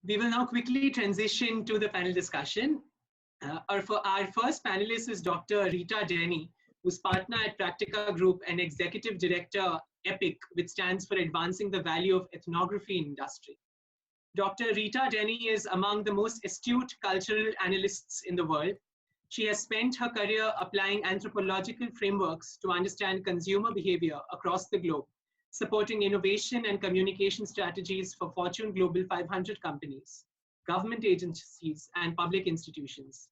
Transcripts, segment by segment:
We will now quickly transition to the panel discussion. Our first panelist is Dr. Rita Denny, who's partner at Practica Group and executive director EPIC, which stands for Advancing the Value of Ethnography in Industry. Dr. Rita Denny is among the most astute cultural analysts in the world. She has spent her career applying anthropological frameworks to understand consumer behavior across the globe, supporting innovation and communication strategies for Fortune Global 500 companies, government agencies, and public institutions.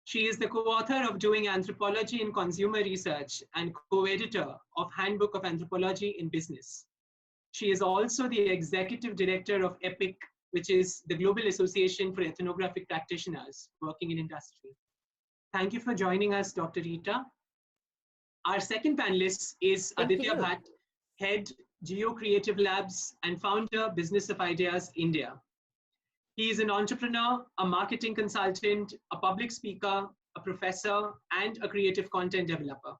She is the co-author of Doing Anthropology in Consumer Research and co-editor of Handbook of Anthropology in Business. She is also the executive director of EPIC, which is the Global Association for Ethnographic Practitioners Working in Industry. Thank you for joining us, Dr. Rita. Our second panelist is Aditya Bhatt, Head, Geo Creative Labs, and founder, Business of Ideas, India. He is an entrepreneur, a marketing consultant, a public speaker, a professor, and a creative content developer.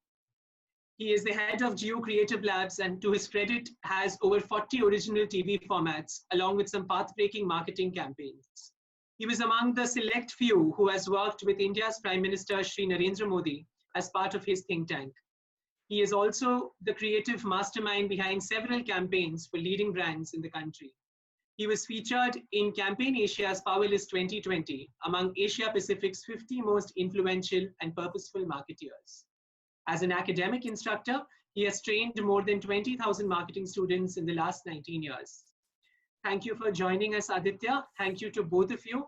He is the head of Geo Creative Labs, and to his credit, has over 40 original TV formats, along with some path-breaking marketing campaigns. He was among the select few who has worked with India's Prime Minister Shri Narendra Modi as part of his think tank. He is also the creative mastermind behind several campaigns for leading brands in the country. He was featured in Campaign Asia's Power List 2020 among Asia Pacific's 50 most influential and purposeful marketeers. As an academic instructor, he has trained more than 20,000 marketing students in the last 19 years. Thank you for joining us, Aditya. Thank you to both of you.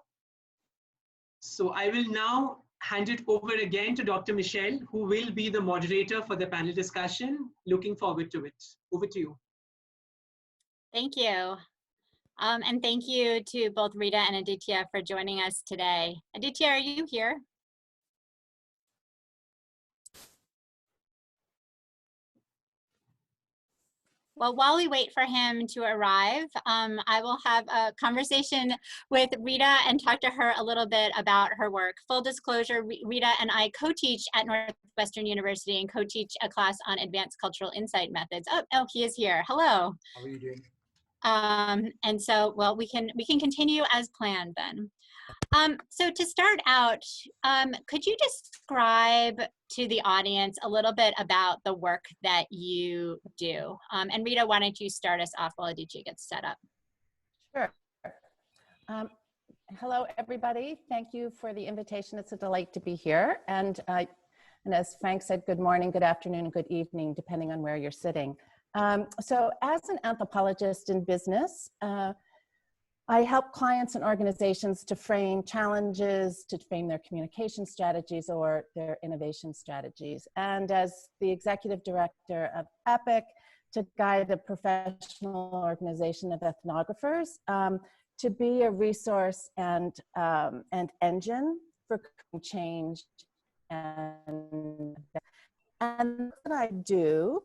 So I will now hand it over again to Dr. Michelle, who will be the moderator for the panel discussion. Looking forward to it. Over to you. Thank you. And thank you to both Rita and Aditya for joining us today. Aditya, are you here? Well, while we wait for him to arrive, I will have a conversation with Rita and talk to her a little bit about her work. Full disclosure, Rita and I co-teach at Northwestern University and co-teach a class on advanced cultural insight methods. Oh, he is here. Hello. How are you doing? And so, well, we can continue as planned then. So to start out, could you describe to the audience a little bit about the work that you do? And Rita, why don't you start us off while Aditya gets set up? Sure. Hello, everybody. Thank you for the invitation. It's a delight to be here. And as Frank said, good morning, good afternoon, and good evening, depending on where you're sitting. So as an anthropologist in business, I help clients and organizations to frame challenges, to frame their communication strategies or their innovation strategies. And as the executive director of EPIC, to guide a professional organization of ethnographers to be a resource and engine for change. And what I do,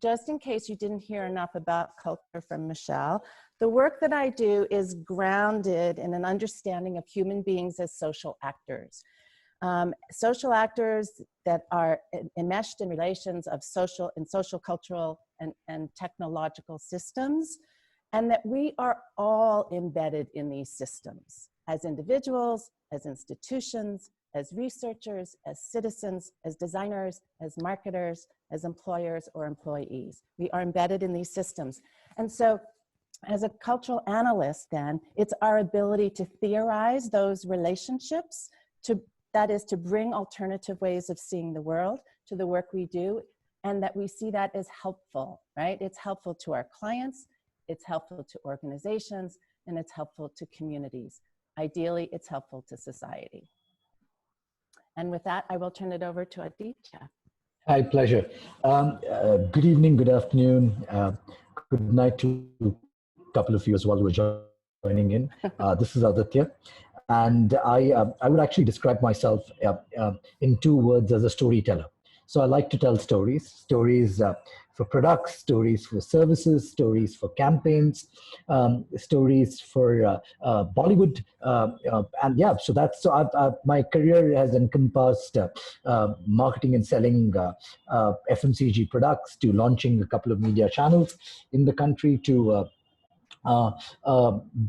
just in case you didn't hear enough about culture from Michelle, the work that I do is grounded in an understanding of human beings as social actors. Social actors that are enmeshed in relations of social, cultural, and technological systems, and that we are all embedded in these systems as individuals, as institutions, as researchers, as citizens, as designers, as marketers, as employers or employees. We are embedded in these systems. And so as a cultural analyst then, it's our ability to theorize those relationships, that is to bring alternative ways of seeing the world to the work we do, and that we see that as helpful, right? It's helpful to our clients, it's helpful to organizations, and it's helpful to communities. Ideally, it's helpful to society. And with that, I will turn it over to Aditya. Hi, pleasure. Good evening, good afternoon, good night to a couple of you as well who are joining in. This is Aditya. And I would actually describe myself in 2 words as a storyteller. So I like to tell stories, for products, stories for services, stories for campaigns, stories for Bollywood, and yeah. So my career has encompassed marketing and selling FMCG products, to launching a couple of media channels in the country, to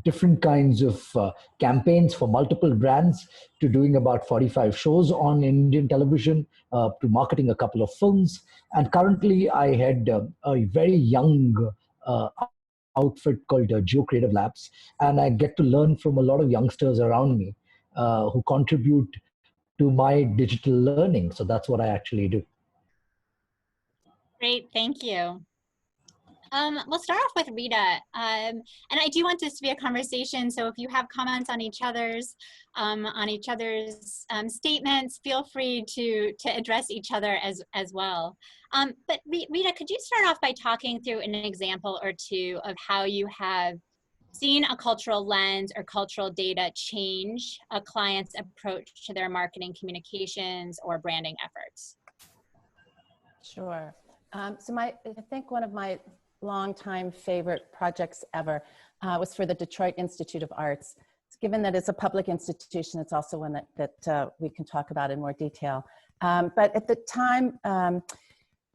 different kinds of campaigns for multiple brands, to doing about 45 shows on Indian television, to marketing a couple of films. And currently I had a very young outfit called Geo Creative Labs, and I get to learn from a lot of youngsters around me who contribute to my digital learning. So that's what I actually do. Great, thank you. We'll start off with Rita, and I do want this to be a conversation, so if you have comments on each other's statements, feel free to address each other as well. But Rita, could you start off by talking through an example or two of how you have seen a cultural lens or cultural data change a client's approach to their marketing communications or branding efforts? Sure. So I think one of my longtime favorite projects ever was for the Detroit Institute of Arts. Given that it's a public institution, it's also one that we can talk about in more detail. But at the time,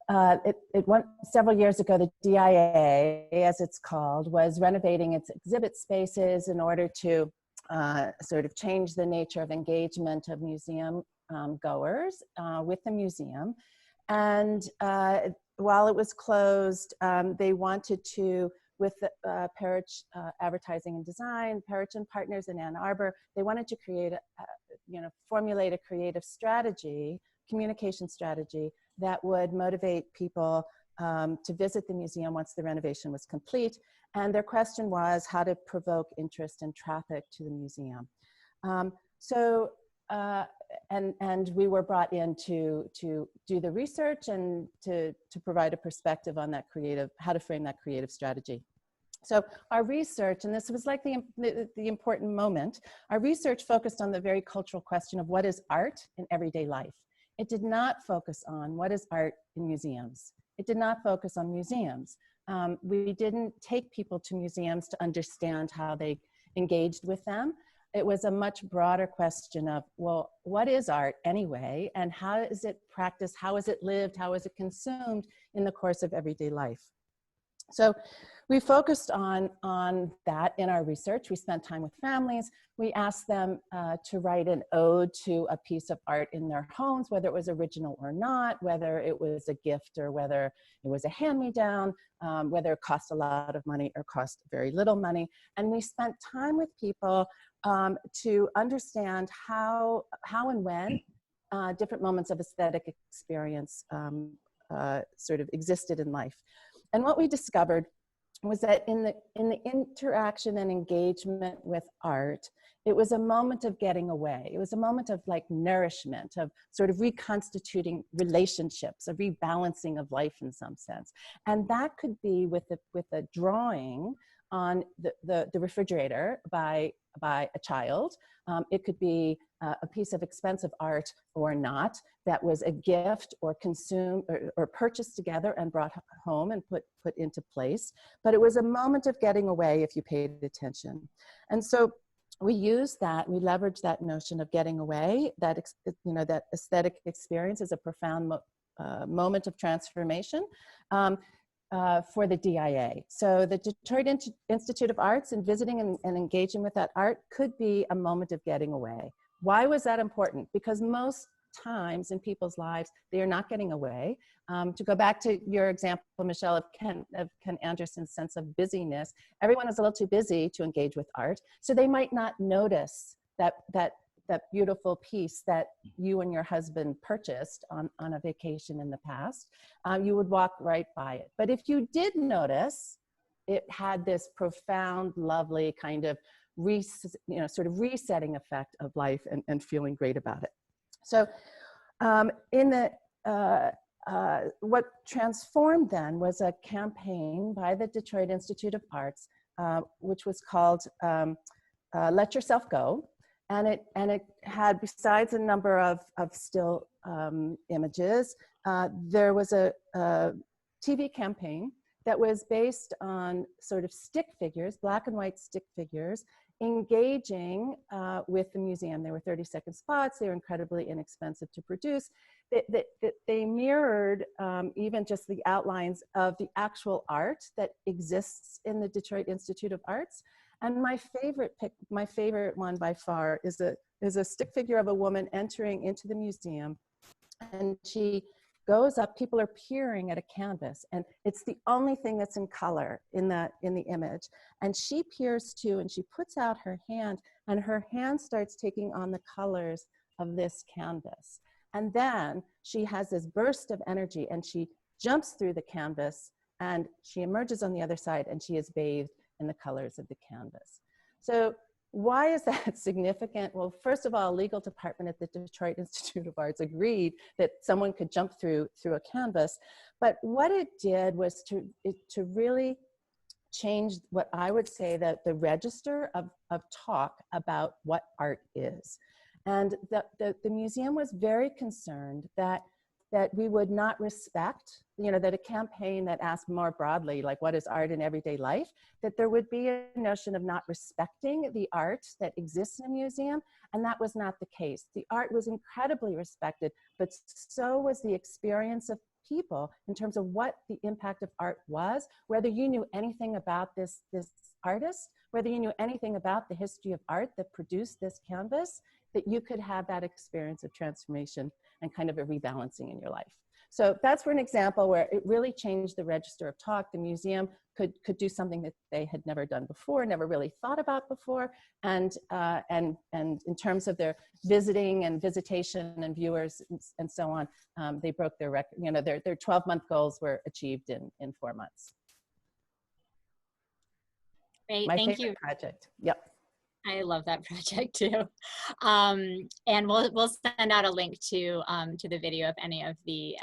it went several years ago, the DIA, as it's called, was renovating its exhibit spaces in order to sort of change the nature of engagement of museum goers with the museum. And while it was closed, they wanted to, with Parrish Advertising and Design, Parrish and Partners in Ann Arbor, they wanted to create, formulate a creative strategy, communication strategy that would motivate people to visit the museum once the renovation was complete. And their question was how to provoke interest and traffic to the museum. And we were brought in to do the research and to provide a perspective on that how to frame that creative strategy. So our research, and this was like the important moment, our research focused on the very cultural question of what is art in everyday life. It did not focus on what is art in museums. It did not focus on museums. We didn't take people to museums to understand how they engaged with them. It was a much broader question of, well, what is art anyway? And how is it practiced? How is it lived? How is it consumed in the course of everyday life? So we focused on that in our research. We spent time with families. We asked them to write an ode to a piece of art in their homes, whether it was original or not, whether it was a gift or whether it was a hand-me-down, whether it cost a lot of money or cost very little money. And we spent time with people to understand how and when different moments of aesthetic experience sort of existed in life. And what we discovered was that in the interaction and engagement with art, it was a moment of getting away. It was a moment of like nourishment, of sort of reconstituting relationships, a rebalancing of life in some sense. And that could be with a drawing on the refrigerator by a child. It could be a piece of expensive art or not that was a gift or consumed or purchased together and brought home and put into place. But it was a moment of getting away if you paid attention. And so we used that, we leveraged that notion of getting away, that aesthetic experience is a profound moment of transformation. For the DIA. So the Detroit Institute of Arts, and visiting and engaging with that art could be a moment of getting away. Why was that important? Because most times in people's lives, they are not getting away. To go back to your example, Michelle, of Ken Anderson's sense of busyness, everyone is a little too busy to engage with art. So they might not notice that beautiful piece that you and your husband purchased on a vacation in the past. You would walk right by it. But if you did notice, it had this profound, lovely kind of sort of resetting effect of life and feeling great about it. So what transformed then was a campaign by the Detroit Institute of Arts, which was called Let Yourself Go. And it had, besides a number of still images, there was a TV campaign that was based on sort of stick figures, black and white stick figures, engaging with the museum. They were 30-second spots. They were incredibly inexpensive to produce. They mirrored even just the outlines of the actual art that exists in the Detroit Institute of Arts. And my favorite one by far is a stick figure of a woman entering into the museum, and she goes up. People are peering at a canvas, and it's the only thing that's in color in the image. And she peers too, and she puts out her hand, and her hand starts taking on the colors of this canvas. And then she has this burst of energy, and she jumps through the canvas, and she emerges on the other side, and she is bathed in the colors of the canvas. So why is that significant? Well, first of all, legal department at the Detroit Institute of Arts agreed that someone could jump through a canvas. But what it did was to really change what I would say that the register of talk about what art is. And the museum was very concerned that we would not respect, that a campaign that asked more broadly, like what is art in everyday life, that there would be a notion of not respecting the art that exists in a museum, and that was not the case. The art was incredibly respected, but so was the experience of people in terms of what the impact of art was, whether you knew anything about this artist, whether you knew anything about the history of art that produced this canvas, that you could have that experience of transformation and kind of a rebalancing in your life. So that's for an example where it really changed the register of talk. The museum could do something that they had never done before, never really thought about before. And in terms of their visiting and visitation and viewers and so on, they broke their record. Their 12-month goals were achieved in 4 months. Great, My thank favorite you. project. Yep. I love that project too. And we'll send out a link to the video if any of the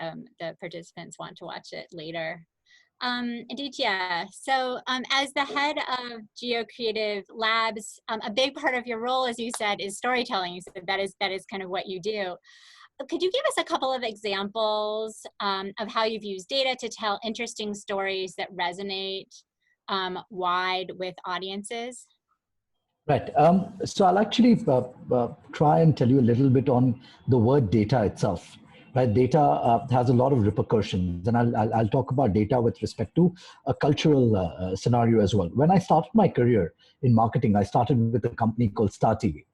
participants want to watch it later. Aditya, so as the head of GeoCreative Labs, a big part of your role, as you said, is storytelling. You said that is kind of what you do. Could you give us a couple of examples of how you've used data to tell interesting stories that resonate wide with audiences? Right. So I'll actually try and tell you a little bit on the word data itself. Right. Data has a lot of repercussions, and I'll talk about data with respect to a cultural scenario as well. When I started my career in marketing, I started with a company called Star TV,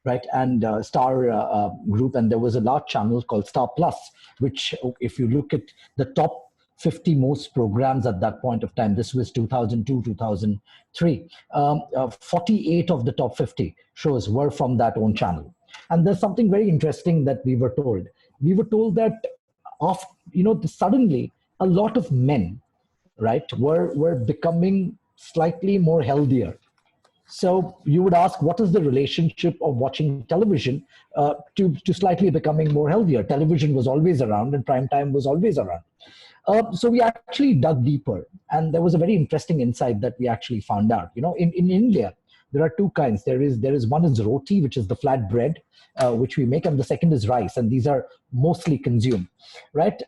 right, and Star Group, and there was a large channel called Star Plus, which, if you look at the top 50 most programs at that point of time, this was 2002, 2003, 48 of the top 50 shows were from that own channel. And there's something very interesting that we were told. We were told that suddenly a lot of men, right, were becoming slightly more healthier. So you would ask, what is the relationship of watching television to slightly becoming more healthier? Television was always around, and prime time was always around. So we actually dug deeper, and there was a very interesting insight that we actually found out. In India, there are two kinds. There is one is roti, which is the flat bread, which we make, and the second is rice, and these are mostly consumed, right?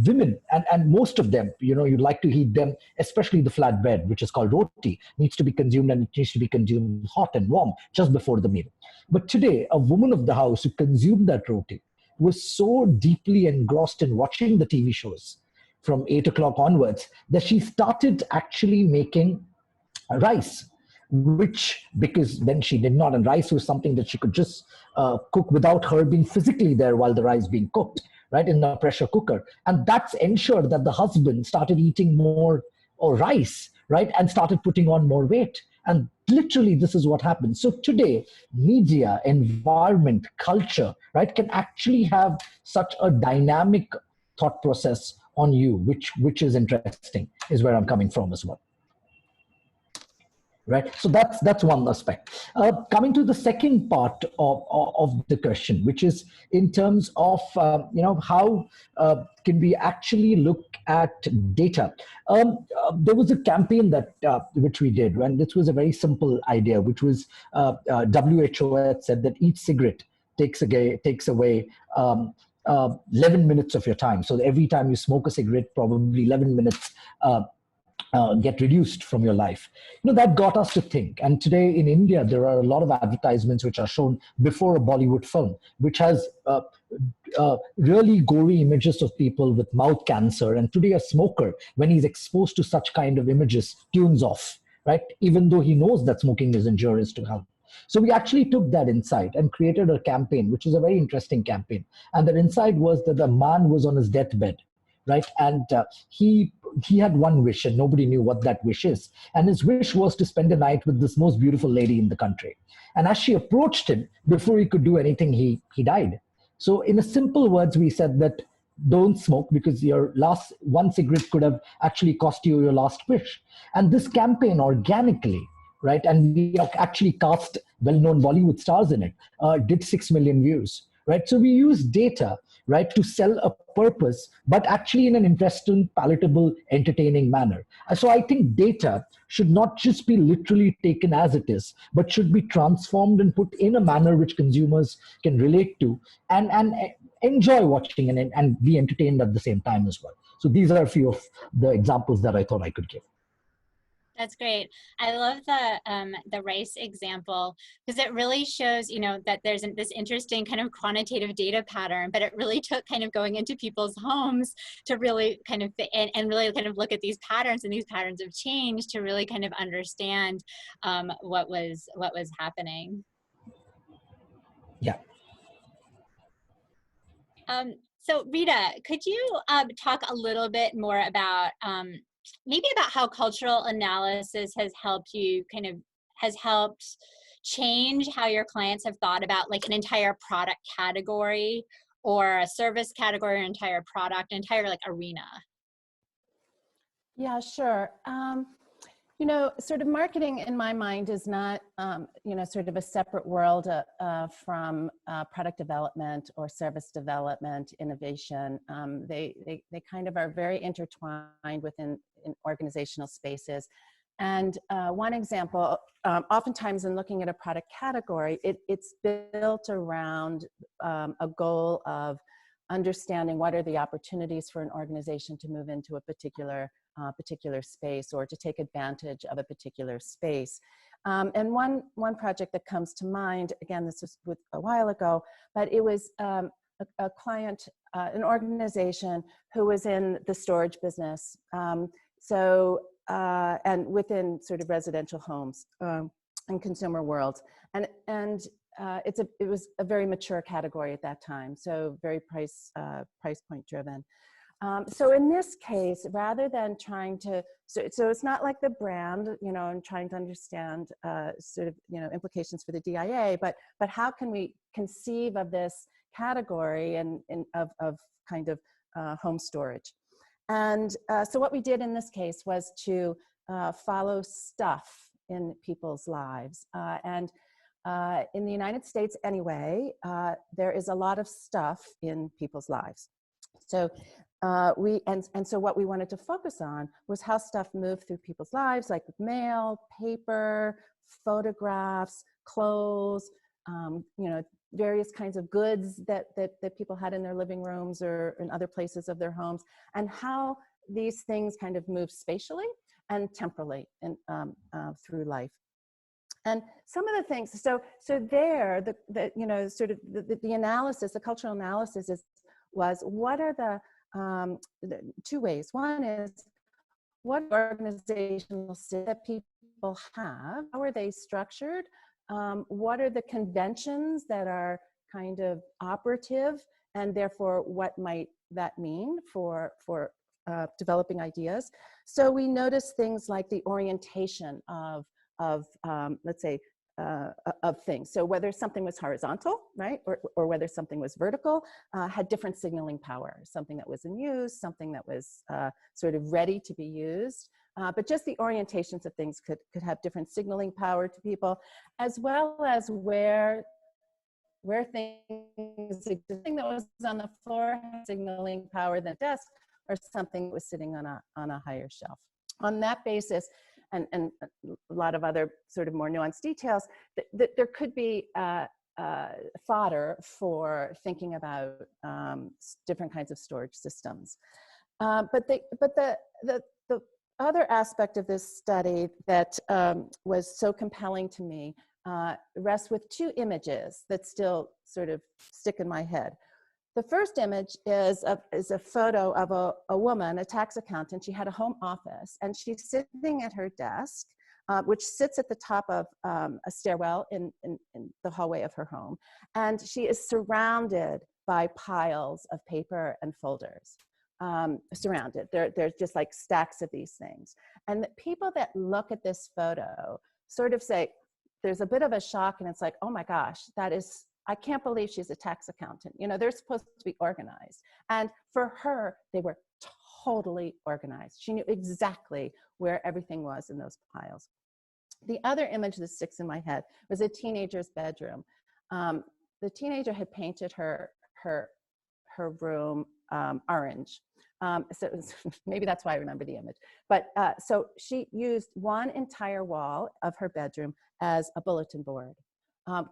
Women, and most of them, you'd like to eat them, especially the flat bread, which is called roti, needs to be consumed, and it needs to be consumed hot and warm just before the meal. But today, a woman of the house who consumed that roti was so deeply engrossed in watching the TV shows from 8 o'clock onwards that she started actually making rice, because then she did not, and rice was something that she could just cook without her being physically there while the rice being cooked, right, in a pressure cooker. And that's ensured that the husband started eating more rice, right, and started putting on more weight. And literally, this is what happens. So today, media, environment, culture, right, can actually have such a dynamic thought process on you, which is interesting, is where I'm coming from as well. Right, so that's one aspect. Coming to the second part of the question, which is in terms of how can we actually look at data. There was a campaign that which we did, and this was a very simple idea, which was WHO had said that each cigarette takes away 11 minutes of your time. So every time you smoke a cigarette, probably 11 minutes get reduced from your life. That got us to think. And today in India, there are a lot of advertisements which are shown before a Bollywood film, which has really gory images of people with mouth cancer. And today a smoker, when he's exposed to such kind of images, tunes off, right? Even though he knows that smoking is injurious to health. So we actually took that insight and created a campaign, which is a very interesting campaign. And the insight was that the man was on his deathbed, right? And he had one wish, and nobody knew what that wish is. And his wish was to spend a night with this most beautiful lady in the country. And as she approached him, before he could do anything, he died. So in a simple words, we said that don't smoke, because your last one cigarette could have actually cost you your last wish. And this campaign organically, right, and we actually cast well-known Bollywood stars in it, did 6 million views, right? So we use data, right, to sell a purpose, but actually in an interesting, palatable, entertaining manner. So I think data should not just be literally taken as it is, but should be transformed and put in a manner which consumers can relate to and enjoy watching and be entertained at the same time as well. So these are a few of the examples that I thought I could give. That's great. I love the race example, because it really shows, that there's this interesting kind of quantitative data pattern, but it really took kind of going into people's homes to really kind of and really kind of look at these patterns and these patterns of change to really kind of understand what was happening. Yeah. So Rita, could you talk a little bit more about maybe about how cultural analysis has helped change how your clients have thought about like an entire product category or a service category, or an entire product, entire like arena? Yeah, sure. Sort of marketing in my mind is not, sort of a separate world from product development or service development, innovation. They kind of are very intertwined within in organizational spaces. And one example, oftentimes in looking at a product category, it's built around a goal of understanding what are the opportunities for an organization to move into a particular space or to take advantage of a particular space. And one project that comes to mind, again, this was a while ago, but it was a client, an organization who was in the storage business. And within sort of residential homes and consumer worlds. And it was a very mature category at that time, so very price point driven. So in this case, rather than trying to, so it's not like the brand, and trying to understand sort of, implications for the DIA, but how can we conceive of this category and of kind of home storage? And so what we did in this case was to follow stuff in people's lives. And in the United States anyway, there is a lot of stuff in people's lives. So so what we wanted to focus on was how stuff moved through people's lives, like mail, paper, photographs, clothes, various kinds of goods that people had in their living rooms or in other places of their homes, and how these things kind of move spatially and temporally through life. And some of the things, so there, the analysis, the cultural analysis was what are the two ways. One is what organizational that people have, how are they structured? What are the conventions that are kind of operative, and therefore what might that mean for developing ideas? So we notice things like the orientation of let's say, of things. So whether something was horizontal, right, or whether something was vertical, had different signaling power. Something that was in use, something that was sort of ready to be used. But just the orientations of things could have different signaling power to people, as well as where things existing that was on the floor had signaling power than a desk, or something that was sitting on a higher shelf. On that basis, and a lot of other sort of more nuanced details, that there could be fodder for thinking about different kinds of storage systems. But the other aspect of this study that was so compelling to me rests with two images that still sort of stick in my head. The first image is a photo of a woman, a tax accountant. She had a home office, and she's sitting at her desk, which sits at the top of a stairwell in the hallway of her home. And she is surrounded by piles of paper and folders. Surrounded. There's just like stacks of these things. And the people that look at this photo sort of say, there's a bit of a shock, and it's like, oh my gosh, I can't believe she's a tax accountant. You know, they're supposed to be organized. And for her, they were totally organized. She knew exactly where everything was in those piles. The other image that sticks in my head was a teenager's bedroom. The teenager had painted her room orange. So it was, maybe that's why I remember the image. But so she used one entire wall of her bedroom as a bulletin board,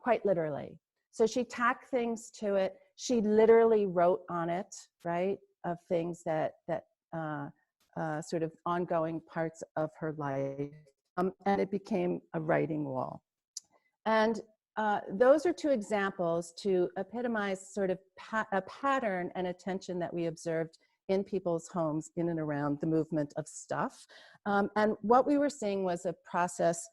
quite literally. So she tacked things to it. She literally wrote on it, right, of things that sort of ongoing parts of her life. And it became a writing wall. And those are two examples to epitomize sort of a pattern and attention that we observed in people's homes in and around the movement of stuff. And what we were seeing was a process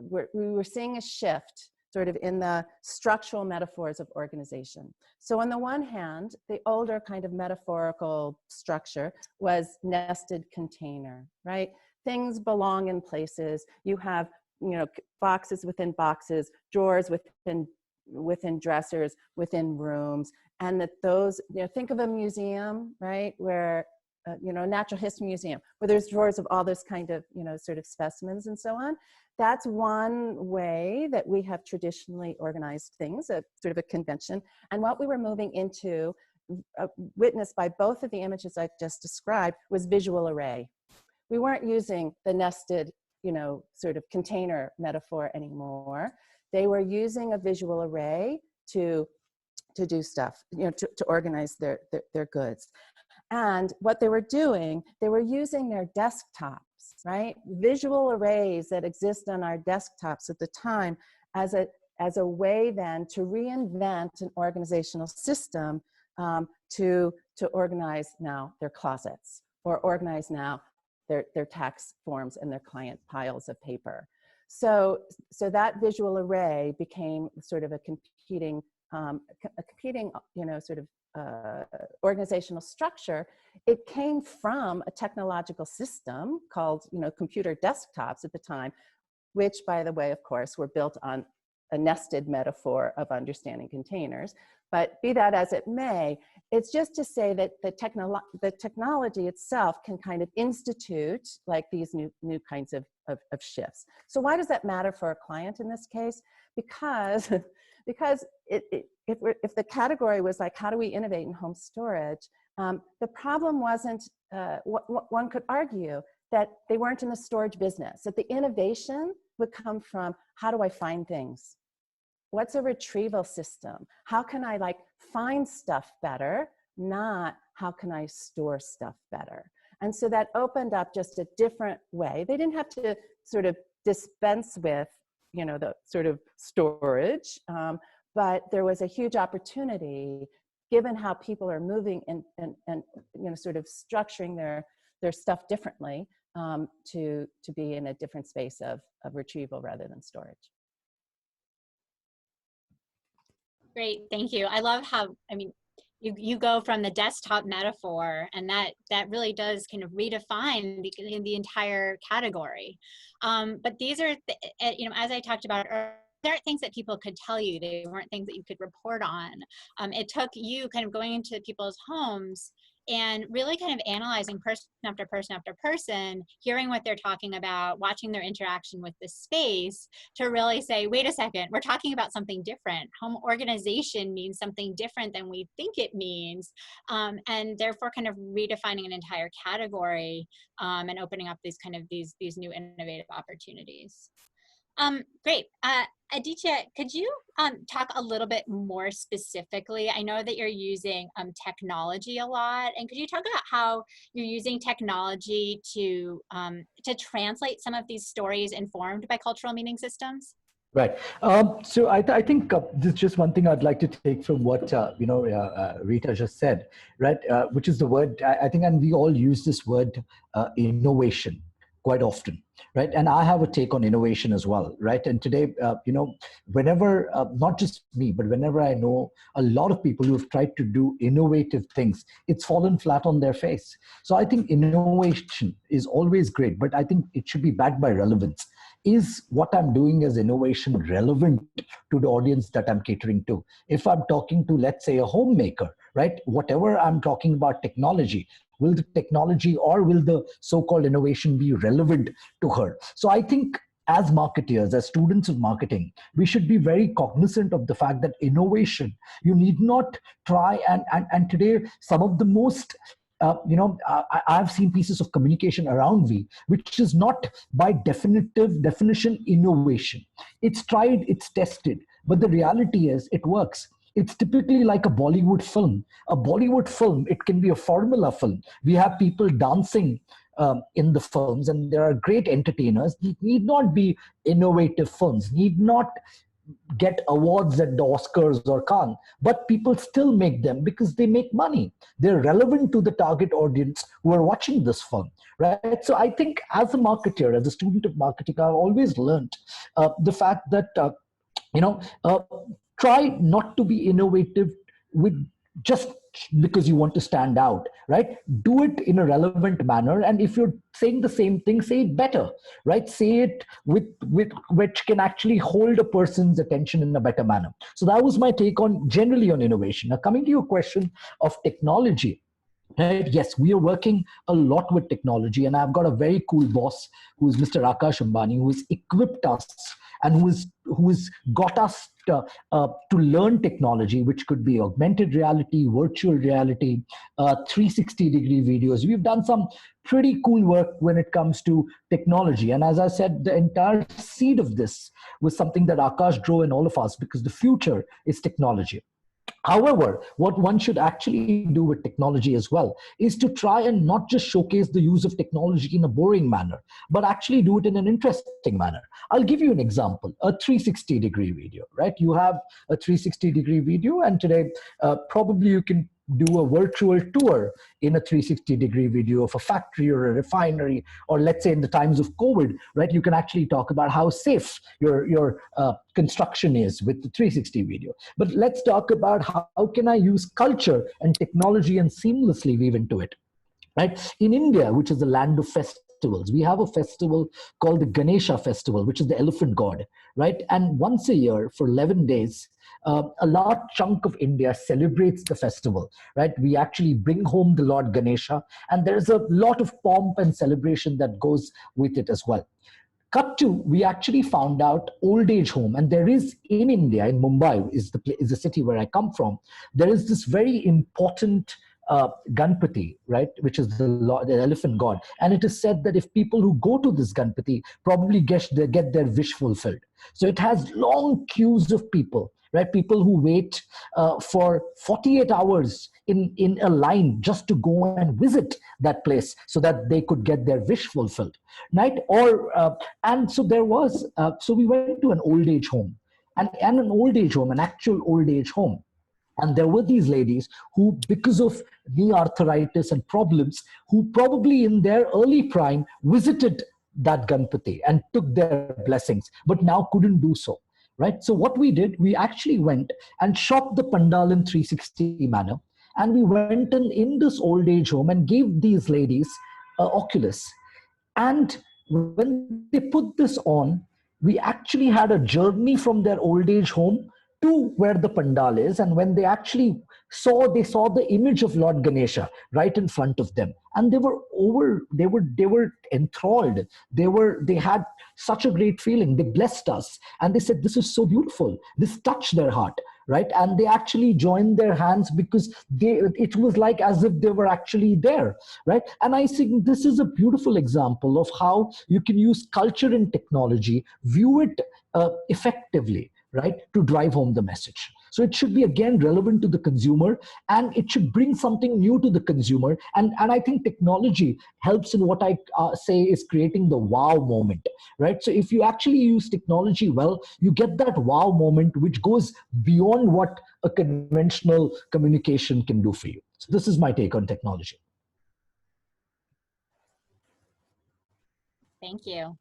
we were seeing a shift sort of in the structural metaphors of organization. So on the one hand, the older kind of metaphorical structure was nested container, right? Things belong in places. You have, you know, boxes within boxes, drawers within dressers, within rooms, and that those, you know, think of a museum, right, where, you know, a natural history museum, where there's drawers of all this kind of, you know, sort of specimens and so on. That's one way that we have traditionally organized things, a sort of a convention. And what we were moving into, witnessed by both of the images I just described, was visual array. We weren't using the nested, you know, sort of container metaphor anymore. They were using a visual array to do stuff, you know, to organize their goods. And what they were doing, they were using their desktops, right? Visual arrays that exist on our desktops at the time as a way then to reinvent an organizational system to organize now their closets, or organize now their tax forms and their client piles of paper. So that visual array became sort of a competing, you know, sort of organizational structure. It came from a technological system called, you know, computer desktops at the time, which, by the way, of course, were built on a nested metaphor of understanding containers. But be that as it may, it's just to say that the technology itself can kind of institute like these new kinds of shifts. So why does that matter for a client in this case? Because if the category was like, how do we innovate in home storage? The problem wasn't, one could argue that they weren't in the storage business, that the innovation would come from, how do I find things? What's a retrieval system? How can I like find stuff better? Not how can I store stuff better? And so that opened up just a different way. They didn't have to sort of dispense with, you know, the sort of storage, but there was a huge opportunity, given how people are moving and you know, sort of structuring their stuff differently, to be in a different space of retrieval rather than storage. Great, thank you. I love how, I mean, you go from the desktop metaphor, and that really does kind of redefine the entire category. But these are, you know, as I talked about earlier, there aren't things that people could tell you. They weren't things that you could report on. It took you kind of going into people's homes and really kind of analyzing person after person after person, hearing what they're talking about, watching their interaction with the space, to really say, wait a second, we're talking about something different. Home organization means something different than we think it means, and therefore kind of redefining an entire category and opening up these kind of these new innovative opportunities. Great. Aditya, could you talk a little bit more specifically? I know that you're using technology a lot, and could you talk about how you're using technology to translate some of these stories informed by cultural meaning systems? Right. So I think this is just one thing I'd like to take from what Rita just said, right? Which is the word I think, and we all use this word innovation quite often, right? And I have a take on innovation as well, right? And today, whenever not just me, but whenever I know a lot of people who have tried to do innovative things, it's fallen flat on their face. So I think innovation is always great, but I think it should be backed by relevance. Is what I'm doing as innovation relevant to the audience that I'm catering to? If I'm talking to, let's say, a homemaker, right? Whatever I'm talking about technology, will the technology or will the so-called innovation be relevant to her? So I think as marketeers, as students of marketing, we should be very cognizant of the fact that innovation, you need not try and today some of the most I've seen pieces of communication around me, which is not by definition innovation. It's tried, it's tested, but the reality is it works. It's typically like a Bollywood film. A Bollywood film, it can be a formula film. We have people dancing in the films, and there are great entertainers. It need not be innovative films, need not get awards at the Oscars or Cannes, but people still make them because they make money. They're relevant to the target audience who are watching this film, right? So I think as a marketer, as a student of marketing, I've always learned the fact that, try not to be innovative with just because you want to stand out, right? Do it in a relevant manner. And if you're saying the same thing, say it better, right? Say it with which can actually hold a person's attention in a better manner. So that was my take on generally on innovation. Now, coming to your question of technology, right? Yes, we are working a lot with technology, and I've got a very cool boss who is Mr. Akash Ambani, who has equipped us and who has got us to learn technology, which could be augmented reality, virtual reality, 360-degree videos. We've done some pretty cool work when it comes to technology. And as I said, the entire seed of this was something that Akash drove in all of us, because the future is technology. However, what one should actually do with technology as well is to try and not just showcase the use of technology in a boring manner, but actually do it in an interesting manner. I'll give you an example, a 360-degree video, right? You have a 360-degree video, and today probably you can do a virtual tour in a 360-degree video of a factory or a refinery, or let's say in the times of COVID, right? You can actually talk about how safe your construction is with the 360 video. But let's talk about how can I use culture and technology and seamlessly weave into it, right? In India, which is the land of festivals, we have a festival called the Ganesha Festival, which is the elephant god, right? And once a year for 11 days, a large chunk of India celebrates the festival, right? We actually bring home the Lord Ganesha, and there's a lot of pomp and celebration that goes with it as well. Cut to, we actually found out old age home, and there is in India, in Mumbai is the city where I come from, there is this very important Ganpati, right, which is the elephant god. And it is said that if people who go to this Ganpati probably get their wish fulfilled. So it has long queues of people, right? People who wait for 48 hours in a line just to go and visit that place so that they could get their wish fulfilled, right? And so there was, so we went to an old age home, and an old age home, an actual old age home. And there were these ladies who, because of knee arthritis and problems, who probably in their early prime visited that Ganpati and took their blessings, but now couldn't do so, right? So what we did, we actually went and shot the pandal in 360 manner. And we went in this old age home and gave these ladies Oculus. And when they put this on, we actually had a journey from their old age home to where the pandal is. And when they actually saw the image of Lord Ganesha right in front of them, and they were enthralled. They had such a great feeling. They blessed us, and they said, "This is so beautiful." This touched their heart. right? And they actually joined their hands because it was like as if they were actually there, right? And I think this is a beautiful example of how you can use culture and technology, view it effectively, right, to drive home the message. So it should be again relevant to the consumer, and it should bring something new to the consumer. And I think technology helps in what I say is creating the wow moment, right? So if you actually use technology well, you get that wow moment, which goes beyond what a conventional communication can do for you. So this is my take on technology. Thank you.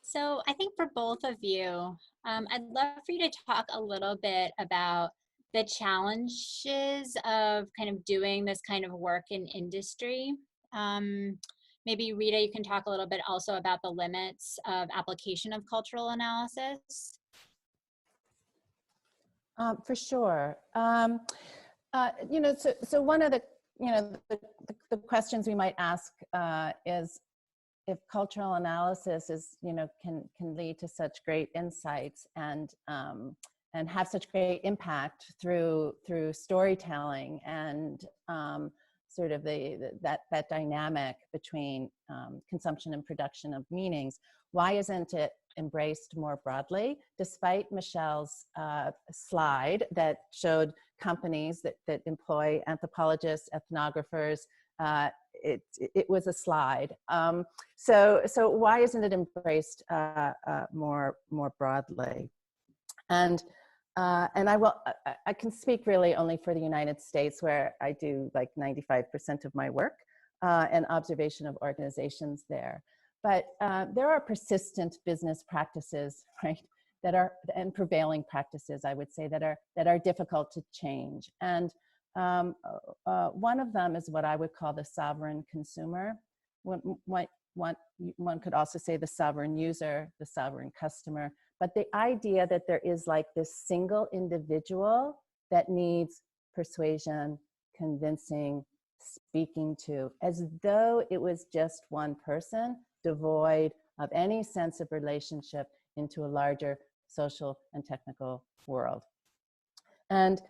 So I think for both of you, I'd love for you to talk a little bit about the challenges of kind of doing this kind of work in industry. Maybe Rita, you can talk a little bit also about the limits of application of cultural analysis. For sure. You know, so one of the, you know, the questions we might ask is if cultural analysis is, you know, can lead to such great insights and have such great impact through storytelling and sort of that dynamic between consumption and production of meanings, why isn't it embraced more broadly? Despite Michelle's slide that showed companies that employ anthropologists, ethnographers, it was a slide. So why isn't it embraced more broadly? And I can speak really only for the United States, where I do like 95% of my work and observation of organizations there. But there are persistent business practices, right, that are, and prevailing practices, I would say, that are difficult to change. And one of them is what I would call the sovereign consumer. One could also say the sovereign user, the sovereign customer. But the idea that there is like this single individual that needs persuasion, convincing, speaking to, as though it was just one person, devoid of any sense of relationship into a larger social and technical world. And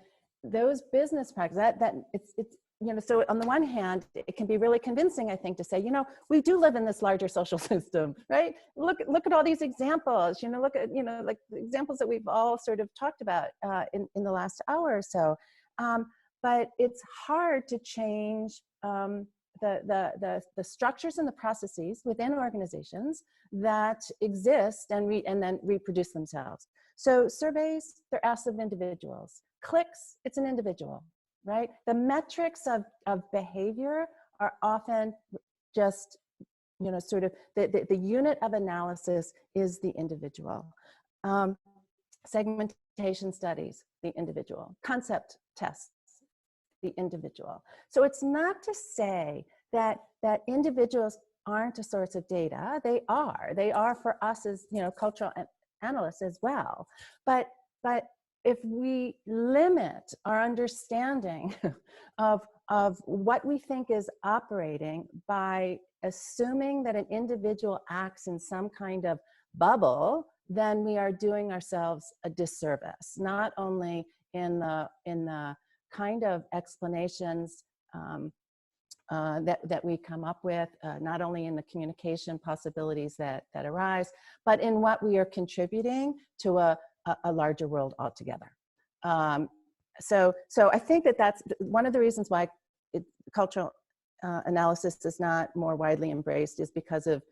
those business practices, it's you know, so on the one hand, it can be really convincing, I think, to say, you know, we do live in this larger social system, right? Look at all these examples, you know, look at, you know, like the examples that we've all sort of talked about in the last hour or so. But it's hard to change the structures and the processes within organizations that exist and then reproduce themselves. So surveys, they're asked of individuals. Clicks, it's an individual, right? The metrics of behavior are often just, you know, sort of the unit of analysis is the individual. Segmentation studies, the individual. Concept tests, the individual. So it's not to say that individuals aren't a source of data. They are for us as, you know, cultural analysts as well. But if we limit our understanding of what we think is operating by assuming that an individual acts in some kind of bubble, then we are doing ourselves a disservice, not only in the kind of explanations that we come up with, not only in the communication possibilities that arise, but in what we are contributing to a larger world altogether. So I think that's one of the reasons why cultural analysis is not more widely embraced, is because of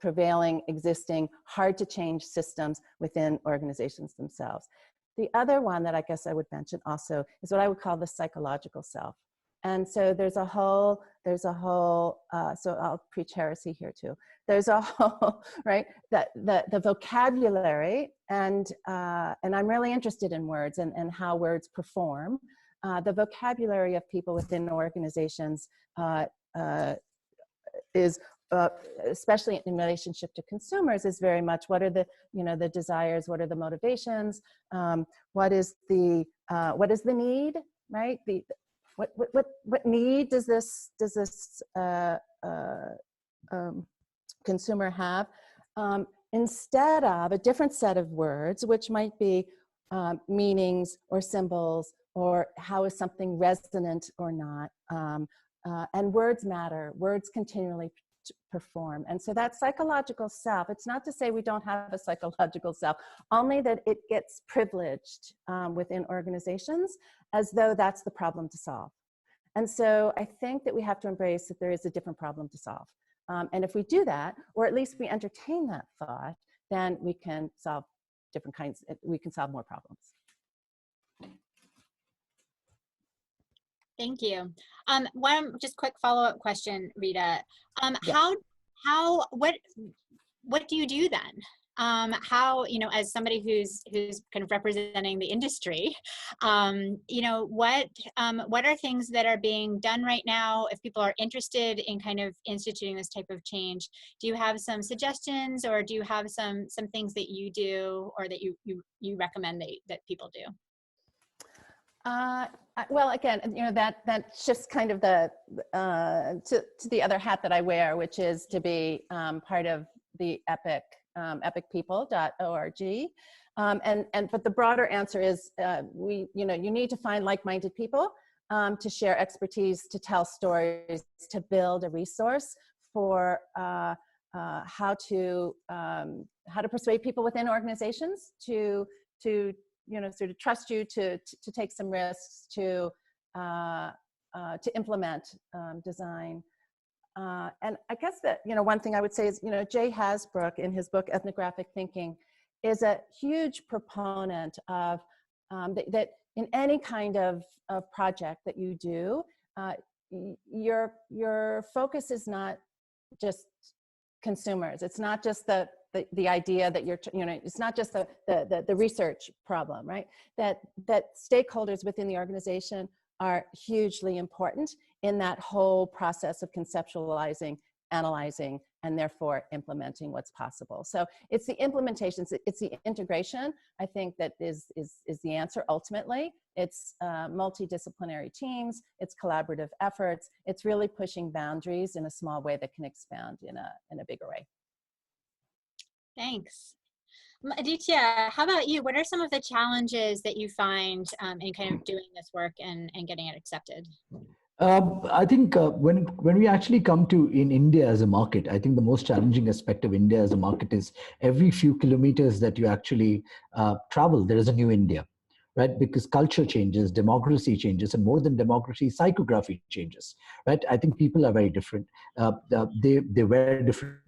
prevailing, existing, hard to change systems within organizations themselves. The other one that I guess I would mention also is what I would call the psychological self. And so there's a whole, so I'll preach heresy here too. There's a whole, right, the vocabulary, and I'm really interested in words and how words perform. The vocabulary of people within organizations is, especially in relationship to consumers, is very much what are the, you know, the desires, what are the motivations, what is the need, right? What need does this consumer have? instead of a different set of words, which might be meanings or symbols, or how is something resonant or not. And words matter. Words continually perform. And so that psychological self, it's not to say we don't have a psychological self, only that it gets privileged within organizations as though that's the problem to solve. And so I think that we have to embrace that there is a different problem to solve. And if we do that, or at least we entertain that thought, then we can solve different kinds, we can solve more problems. Thank you. One just quick follow-up question, Rita. Yeah. What do you do then? How, you know, as somebody who's kind of representing the industry, you know, what are things that are being done right now? If people are interested in kind of instituting this type of change, do you have some suggestions, or do you have some things that you do, or that you recommend that people do? Well, again, you know, that's just kind of the to the other hat that I wear, which is to be part of the EPIC, epicpeople.org. But the broader answer is you need to find like-minded people to share expertise, to tell stories, to build a resource for how to persuade people within organizations to you know, sort of trust you to take some risks, to implement design. And I guess that, you know, one thing I would say is, you know, Jay Hasbrook in his book, Ethnographic Thinking, is a huge proponent of that in any kind of project that you do, your focus is not just consumers. It's not just the idea that you're, you know, it's not just the research problem, right? That stakeholders within the organization are hugely important in that whole process of conceptualizing, analyzing, and therefore implementing what's possible. So it's the implementations, it's the integration, I think, that is the answer ultimately. It's multidisciplinary teams, it's collaborative efforts, it's really pushing boundaries in a small way that can expand in a bigger way. Thanks. Aditya, how about you? What are some of the challenges that you find in kind of doing this work and getting it accepted? I think when we actually come to in India as a market, I think the most challenging aspect of India as a market is every few kilometers that you actually travel, there is a new India, right? Because culture changes, democracy changes, and more than democracy, psychography changes, right? I think people are very different. They wear different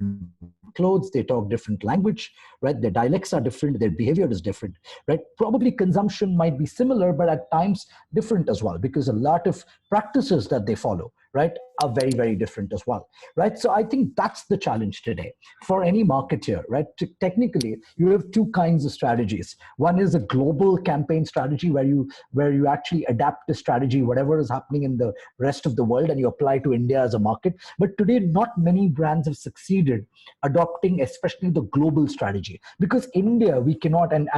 clothes, they talk different language, right? Their dialects are different, their behavior is different, right? Probably consumption might be similar, but at times different as well, because a lot of practices that they follow, right, are very, very different as well, right? So I think that's the challenge today for any marketer, right? Technically, you have two kinds of strategies. One is a global campaign strategy where you actually adapt the strategy, whatever is happening in the rest of the world, and you apply to India as a market. But today, not many brands have succeeded adopting especially the global strategy, because India, we cannot, and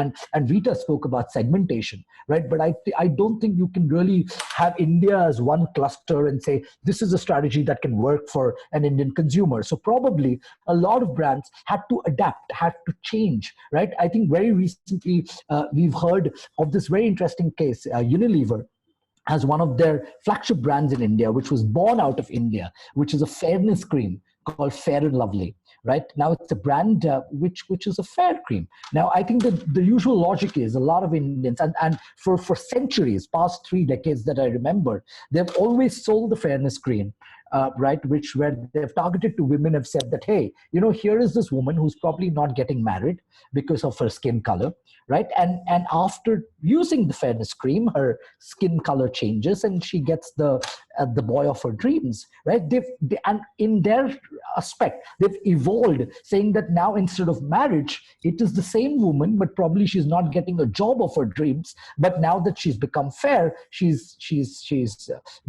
Rita spoke about segmentation, right? But I don't think you can really have India as one cluster and say, this is a strategy that can work for an Indian consumer. So probably a lot of brands had to adapt, had to change, right? I think very recently we've heard of this very interesting case, Unilever has one of their flagship brands in India, which was born out of India, which is a fairness cream called Fair and Lovely. Right now, it's a brand which is a fair cream. Now, I think that the usual logic is a lot of Indians, and for centuries, past 3 decades that I remember, they've always sold the fairness cream, right? Where they've targeted to women, have said that, hey, you know, here is this woman who's probably not getting married because of her skin color, right? And after using the fairness cream, her skin color changes and she gets the boy of her dreams, right? And in their aspect, they've evolved, saying that now instead of marriage, it is the same woman, but probably she's not getting a job of her dreams. But now that she's become fair, she's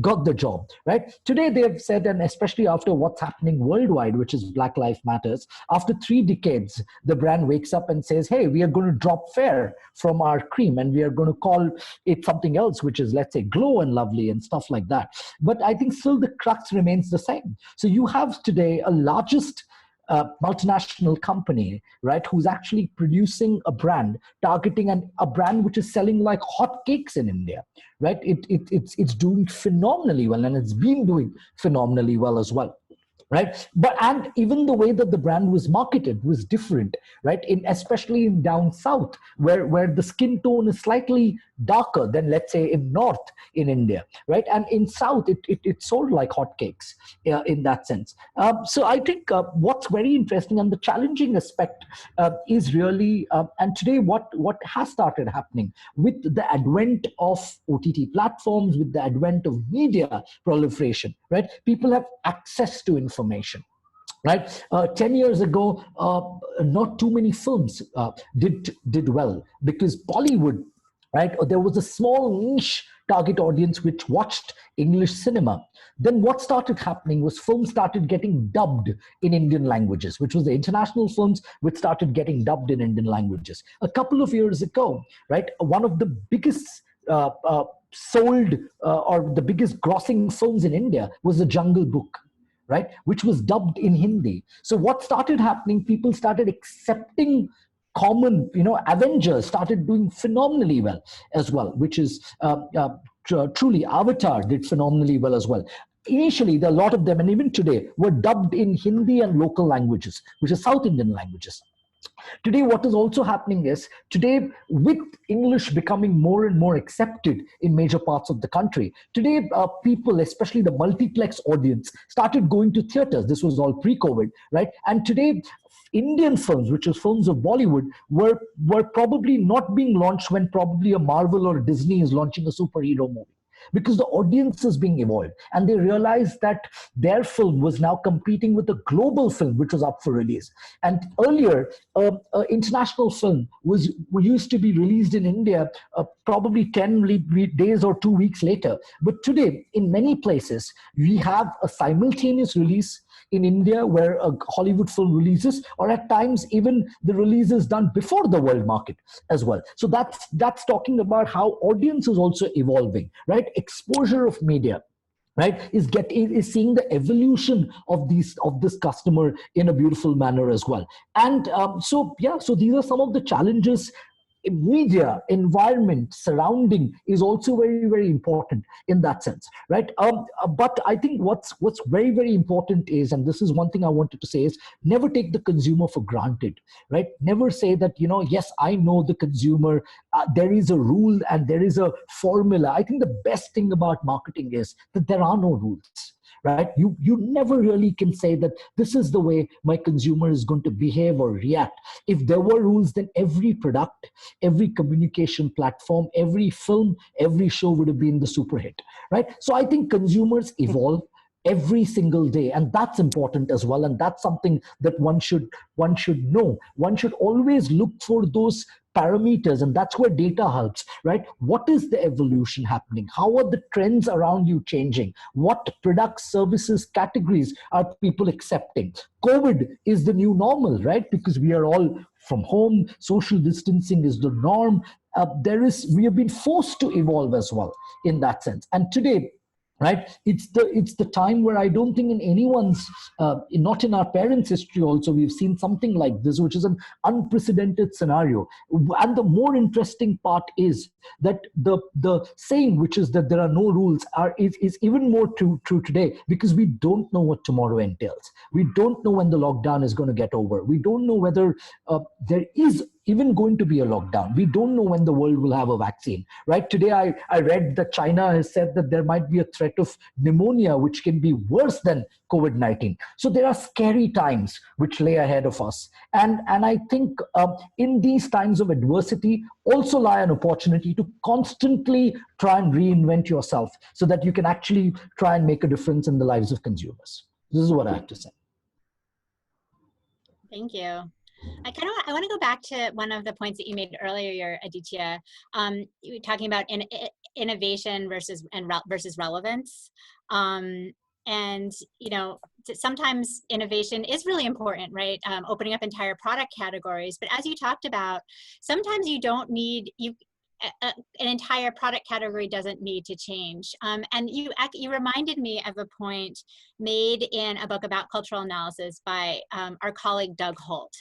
got the job, right? Today they have said, and especially after what's happening worldwide, which is Black Lives Matters, after 3 decades, the brand wakes up and says, hey, we are going to drop fair from our cream and we are going to call it something else, which is, let's say, Glow and Lovely and stuff like that. But I think still the crux remains the same. So you have today a largest multinational company, right, who's actually producing a brand, targeting a brand which is selling like hotcakes in India, right? It's doing phenomenally well, and it's been doing phenomenally well as well. Right, but and even the way that the brand was marketed was different, right? Especially in down south, where the skin tone is slightly darker than, let's say, in north in India, right? And in south, it sold like hotcakes in that sense. So I think what's very interesting and the challenging aspect is really, and today what has started happening with the advent of OTT platforms, with the advent of media proliferation, right? People have access to information. Right, 10 years ago, not too many films did well because Bollywood, right? There was a small niche target audience which watched English cinema. Then what started happening was films started getting dubbed in Indian languages, which was the international films which started getting dubbed in Indian languages. A couple of years ago, right, one of the biggest sold or the biggest grossing films in India was The Jungle Book, right, which was dubbed in Hindi. So what started happening, people started accepting common, Avengers started doing phenomenally well as well, which is truly Avatar did phenomenally well as well. Initially, a lot of them, and even today, were dubbed in Hindi and local languages, which are South Indian languages. Today, what is also happening is, today, with English becoming more and more accepted in major parts of the country, today, people, especially the multiplex audience, started going to theaters. This was all pre-COVID, right? And today, Indian films, which are films of Bollywood, were probably not being launched when probably a Marvel or Disney is launching a superhero movie. Because the audience is being evolved, and they realized that their film was now competing with a global film which was up for release. And earlier, an international film used to be released in India probably 10 days or 2 weeks later. But today, in many places, we have a simultaneous release in India where a Hollywood film releases, or at times even the release is done before the world market as well. So that's talking about how audience is also evolving, right? Exposure of media, right, is seeing the evolution of this customer in a beautiful manner as well. And so these are some of the challenges. Media environment surrounding is also very, very important in that sense, right? But I think what's very, very important is, and this is one thing I wanted to say, is never take the consumer for granted, right? Never say that, yes, I know the consumer, there is a rule and there is a formula. I think the best thing about marketing is that there are no rules, right? You never really can say that this is the way my consumer is going to behave or react. If there were rules, then every product, every communication platform, every film, every show would have been the super hit, right? So I think consumers evolve every single day, and that's important as well. And that's something that one should know. One should always look for those parameters, and that's where data helps, right? What is the evolution happening? How are the trends around you changing? What products, services, categories are people accepting? COVID is the new normal, right? Because we are all from home, social distancing is the norm. We have been forced to evolve as well in that sense. And today, right, it's the time where I don't think in anyone's, not in our parents' history also, we've seen something like this, which is an unprecedented scenario. And the more interesting part is that the saying, which is that there are no rules, is even more true today, because we don't know what tomorrow entails. We don't know when the lockdown is going to get over. We don't know whether there is even going to be a lockdown. We don't know when the world will have a vaccine, right? Today, I read that China has said that there might be a threat of pneumonia, which can be worse than COVID-19. So there are scary times which lay ahead of us. And I think in these times of adversity also lie an opportunity to constantly try and reinvent yourself so that you can actually try and make a difference in the lives of consumers. This is what I have to say. Thank you. I want to go back to one of the points that you made earlier, Aditya. You were talking about innovation versus relevance. And sometimes innovation is really important, right? Opening up entire product categories. But as you talked about, sometimes you don't need an entire product category doesn't need to change. And you reminded me of a point made in a book about cultural analysis by our colleague Doug Holt.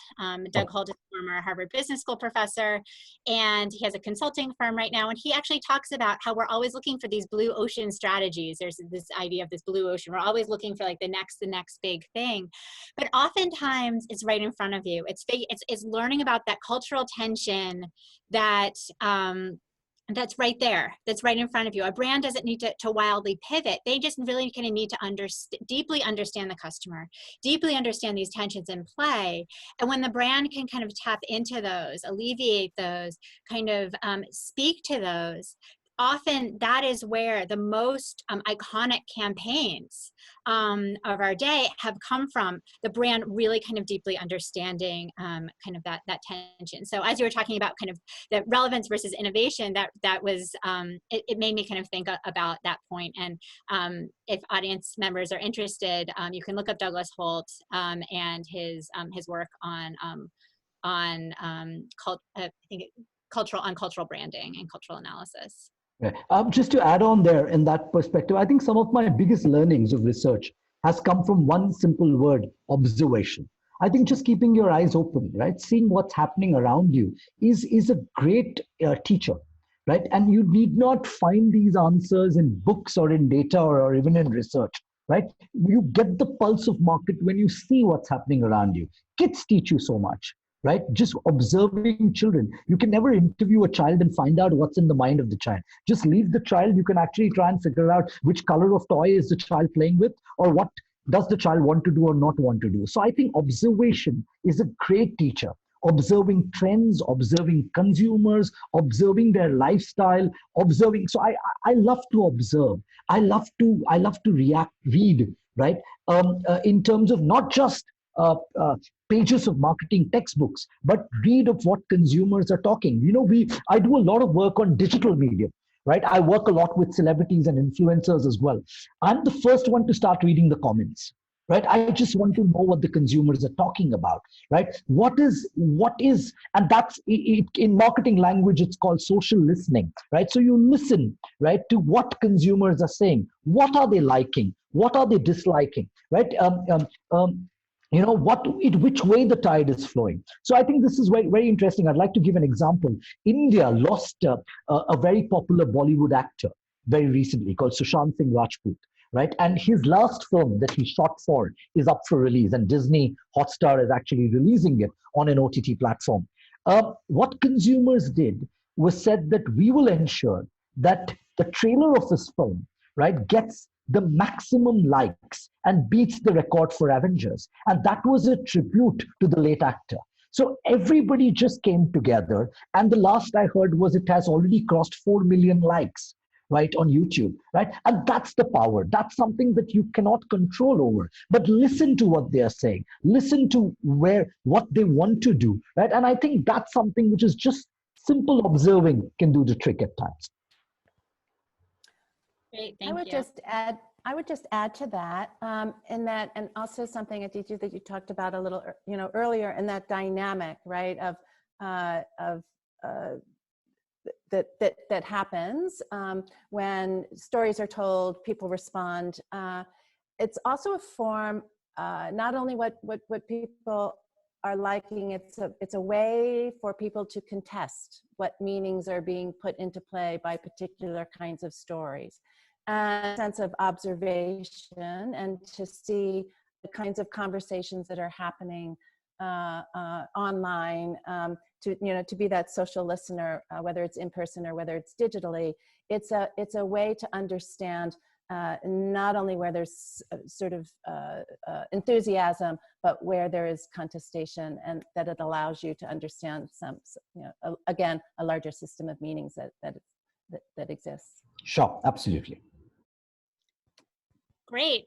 Doug Holt is a former Harvard Business School professor, and he has a consulting firm right now. And he actually talks about how we're always looking for these blue ocean strategies. There's this idea of this blue ocean. We're always looking for like the next big thing. But oftentimes it's right in front of you. It's learning about that cultural tension that that's right there, that's right in front of you. A brand doesn't need to wildly pivot. They just really kind of need to deeply understand the customer, deeply understand these tensions in play. And when the brand can kind of tap into those, alleviate those, kind of speak to those, often that is where the most iconic campaigns of our day have come from, the brand really kind of deeply understanding kind of that tension. So as you were talking about kind of the relevance versus innovation, that was, it made me kind of think about that point. And if audience members are interested, you can look up Douglas Holt and his work on cultural branding and cultural analysis. Right. Just to add on there in that perspective, I think some of my biggest learnings of research has come from one simple word: observation. I think just keeping your eyes open, right? Seeing what's happening around you is a great teacher, right? And you need not find these answers in books or in data or even in research, right? You get the pulse of market when you see what's happening around you. Kids teach you so much. Right? Just observing children. You can never interview a child and find out what's in the mind of the child. Just leave the child. You can actually try and figure out which color of toy is the child playing with, or what does the child want to do or not want to do. So I think observation is a great teacher. Observing trends, observing consumers, observing their lifestyle, observing. So I love to observe. I love to read, right? In terms of not just pages of marketing textbooks, but read of what consumers are talking. You know, I do a lot of work on digital media, right? I work a lot with celebrities and influencers as well. I'm the first one to start reading the comments, right? I just want to know what the consumers are talking about, right? What is, and that's it, in marketing language, it's called social listening, right? So you listen, right, to what consumers are saying. What are they liking? What are they disliking, right? You know, which way the tide is flowing. So I think this is very, very interesting. I'd like to give an example. India lost a very popular Bollywood actor very recently called Sushant Singh Rajput, right? And his last film that he shot for is up for release, and Disney Hotstar is actually releasing it on an OTT platform. What consumers did was said that we will ensure that the trailer of this film, right, gets the maximum likes and beats the record for Avengers. And that was a tribute to the late actor. So everybody just came together. And the last I heard was it has already crossed 4 million likes, right, on YouTube, right? And that's the power. That's something that you cannot control over. But listen to what they are saying. Listen to what they want to do, right? And I think that's something which is just simple observing can do the trick at times. Great, thank you. I would just add to that, in that, and also something, Aditi, that you talked about a little, earlier, in that dynamic, right, that happens when stories are told, people respond. It's also a form, not only what people are liking, it's a way for people to contest what meanings are being put into play by particular kinds of stories. A sense of observation, and to see the kinds of conversations that are happening online, to be that social listener, whether it's in person or whether it's digitally. It's a way to understand not only where there's sort of enthusiasm, but where there is contestation, and that it allows you to understand again, a larger system of meanings that exists. Sure, absolutely. Great.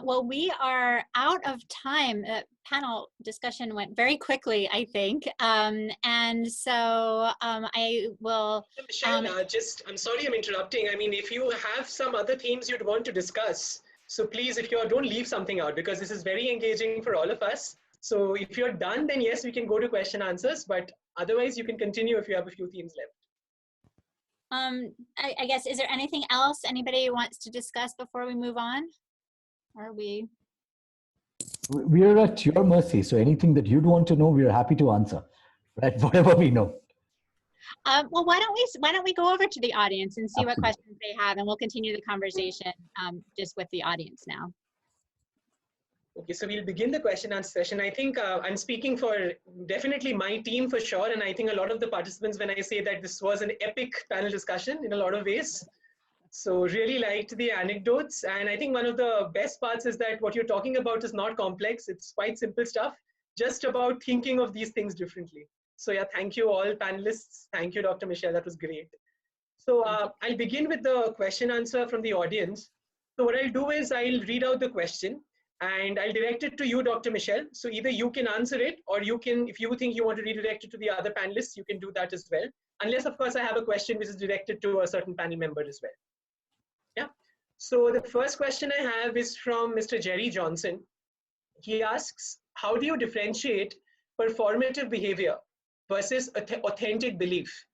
Well, we are out of time. The panel discussion went very quickly, I think. And so I will... Michelle, I'm sorry I'm interrupting. I mean, if you have some other themes you'd want to discuss, so please, if you don't leave something out, because this is very engaging for all of us. So if you're done, then yes, we can go to question answers, but otherwise you can continue if you have a few themes left. I guess, is there anything else anybody wants to discuss before we move on? Or are we? We're at your mercy. So anything that you'd want to know, we're happy to answer, right? Whatever we know. Well, why don't we go over to the audience and see Absolutely. what questions they have, and we'll continue the conversation just with the audience now. Okay, so we'll begin the question and answer session. I think I'm speaking for definitely my team for sure, and I think a lot of the participants when I say that this was an epic panel discussion in a lot of ways. So really liked the anecdotes, and I think one of the best parts is that what you're talking about is not complex. It's quite simple stuff, just about thinking of these things differently. So yeah, thank you all panelists. Thank you, Dr. Michelle, that was great. So I'll begin with the question answer from the audience. So what I'll do is I'll read out the question and I'll direct it to you, Dr. Michelle. So either you can answer it, or you can, if you think you want to redirect it to the other panelists, you can do that as well. Unless, of course, I have a question which is directed to a certain panel member as well. Yeah. So the first question I have is from Mr. Jerry Johnson. He asks, how do you differentiate performative behavior versus authentic belief?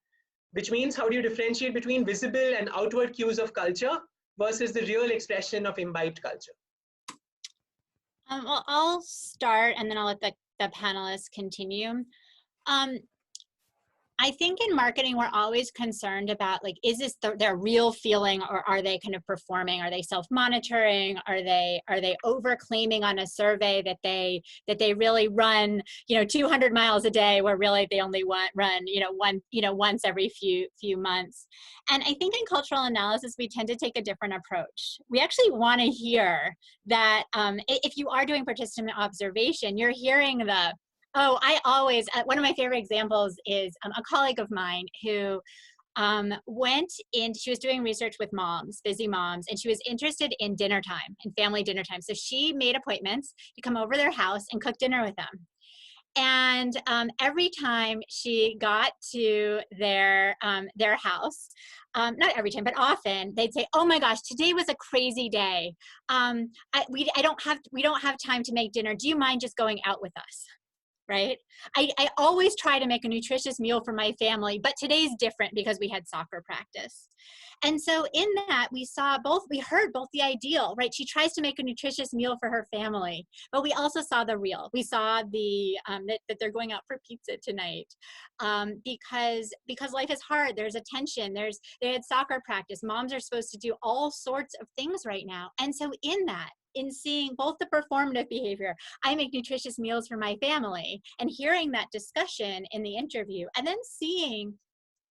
Which means, how do you differentiate between visible and outward cues of culture versus the real expression of imbibed culture? Well, I'll start and then I'll let the panelists continue. I think in marketing, we're always concerned about, like, is this their real feeling, or are they kind of performing? Are they self-monitoring? Are they over-claiming on a survey that they really run, 200 miles a day, where really they only run, once every few months? And I think in cultural analysis, we tend to take a different approach. We actually want to hear that if you are doing participant observation, you're hearing one of my favorite examples is a colleague of mine who she was doing research with busy moms, and she was interested in dinner time and family dinner time. So she made appointments to come over their house and cook dinner with them. And every time she got to their house, not every time, but often, they'd say, "Oh my gosh, today was a crazy day. We don't have time to make dinner. Do you mind just going out with us?" Right? I always try to make a nutritious meal for my family, but today's different because we had soccer practice. And so in that, we heard both the ideal, right? She tries to make a nutritious meal for her family, but we also saw the real. We saw that they're going out for pizza tonight because life is hard. There's a tension. They had soccer practice. Moms are supposed to do all sorts of things right now. And so in seeing both the performative behavior, I make nutritious meals for my family, and hearing that discussion in the interview, and then seeing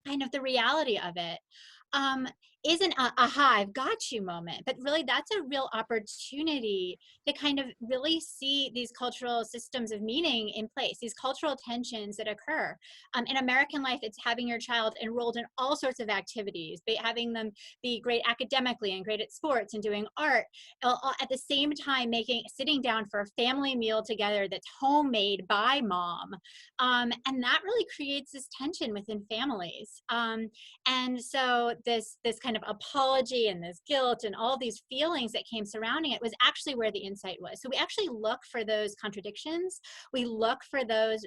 kind of the reality of it, isn't a aha, I've got you moment, but really that's a real opportunity to kind of really see these cultural systems of meaning in place, these cultural tensions that occur. In American life, it's having your child enrolled in all sorts of activities, having them be great academically and great at sports and doing art, at the same time sitting down for a family meal together that's homemade by mom. And that really creates this tension within families. And so this kind of apology and this guilt and all these feelings that came surrounding it was actually where the insight was. So we actually look for those contradictions. We look for that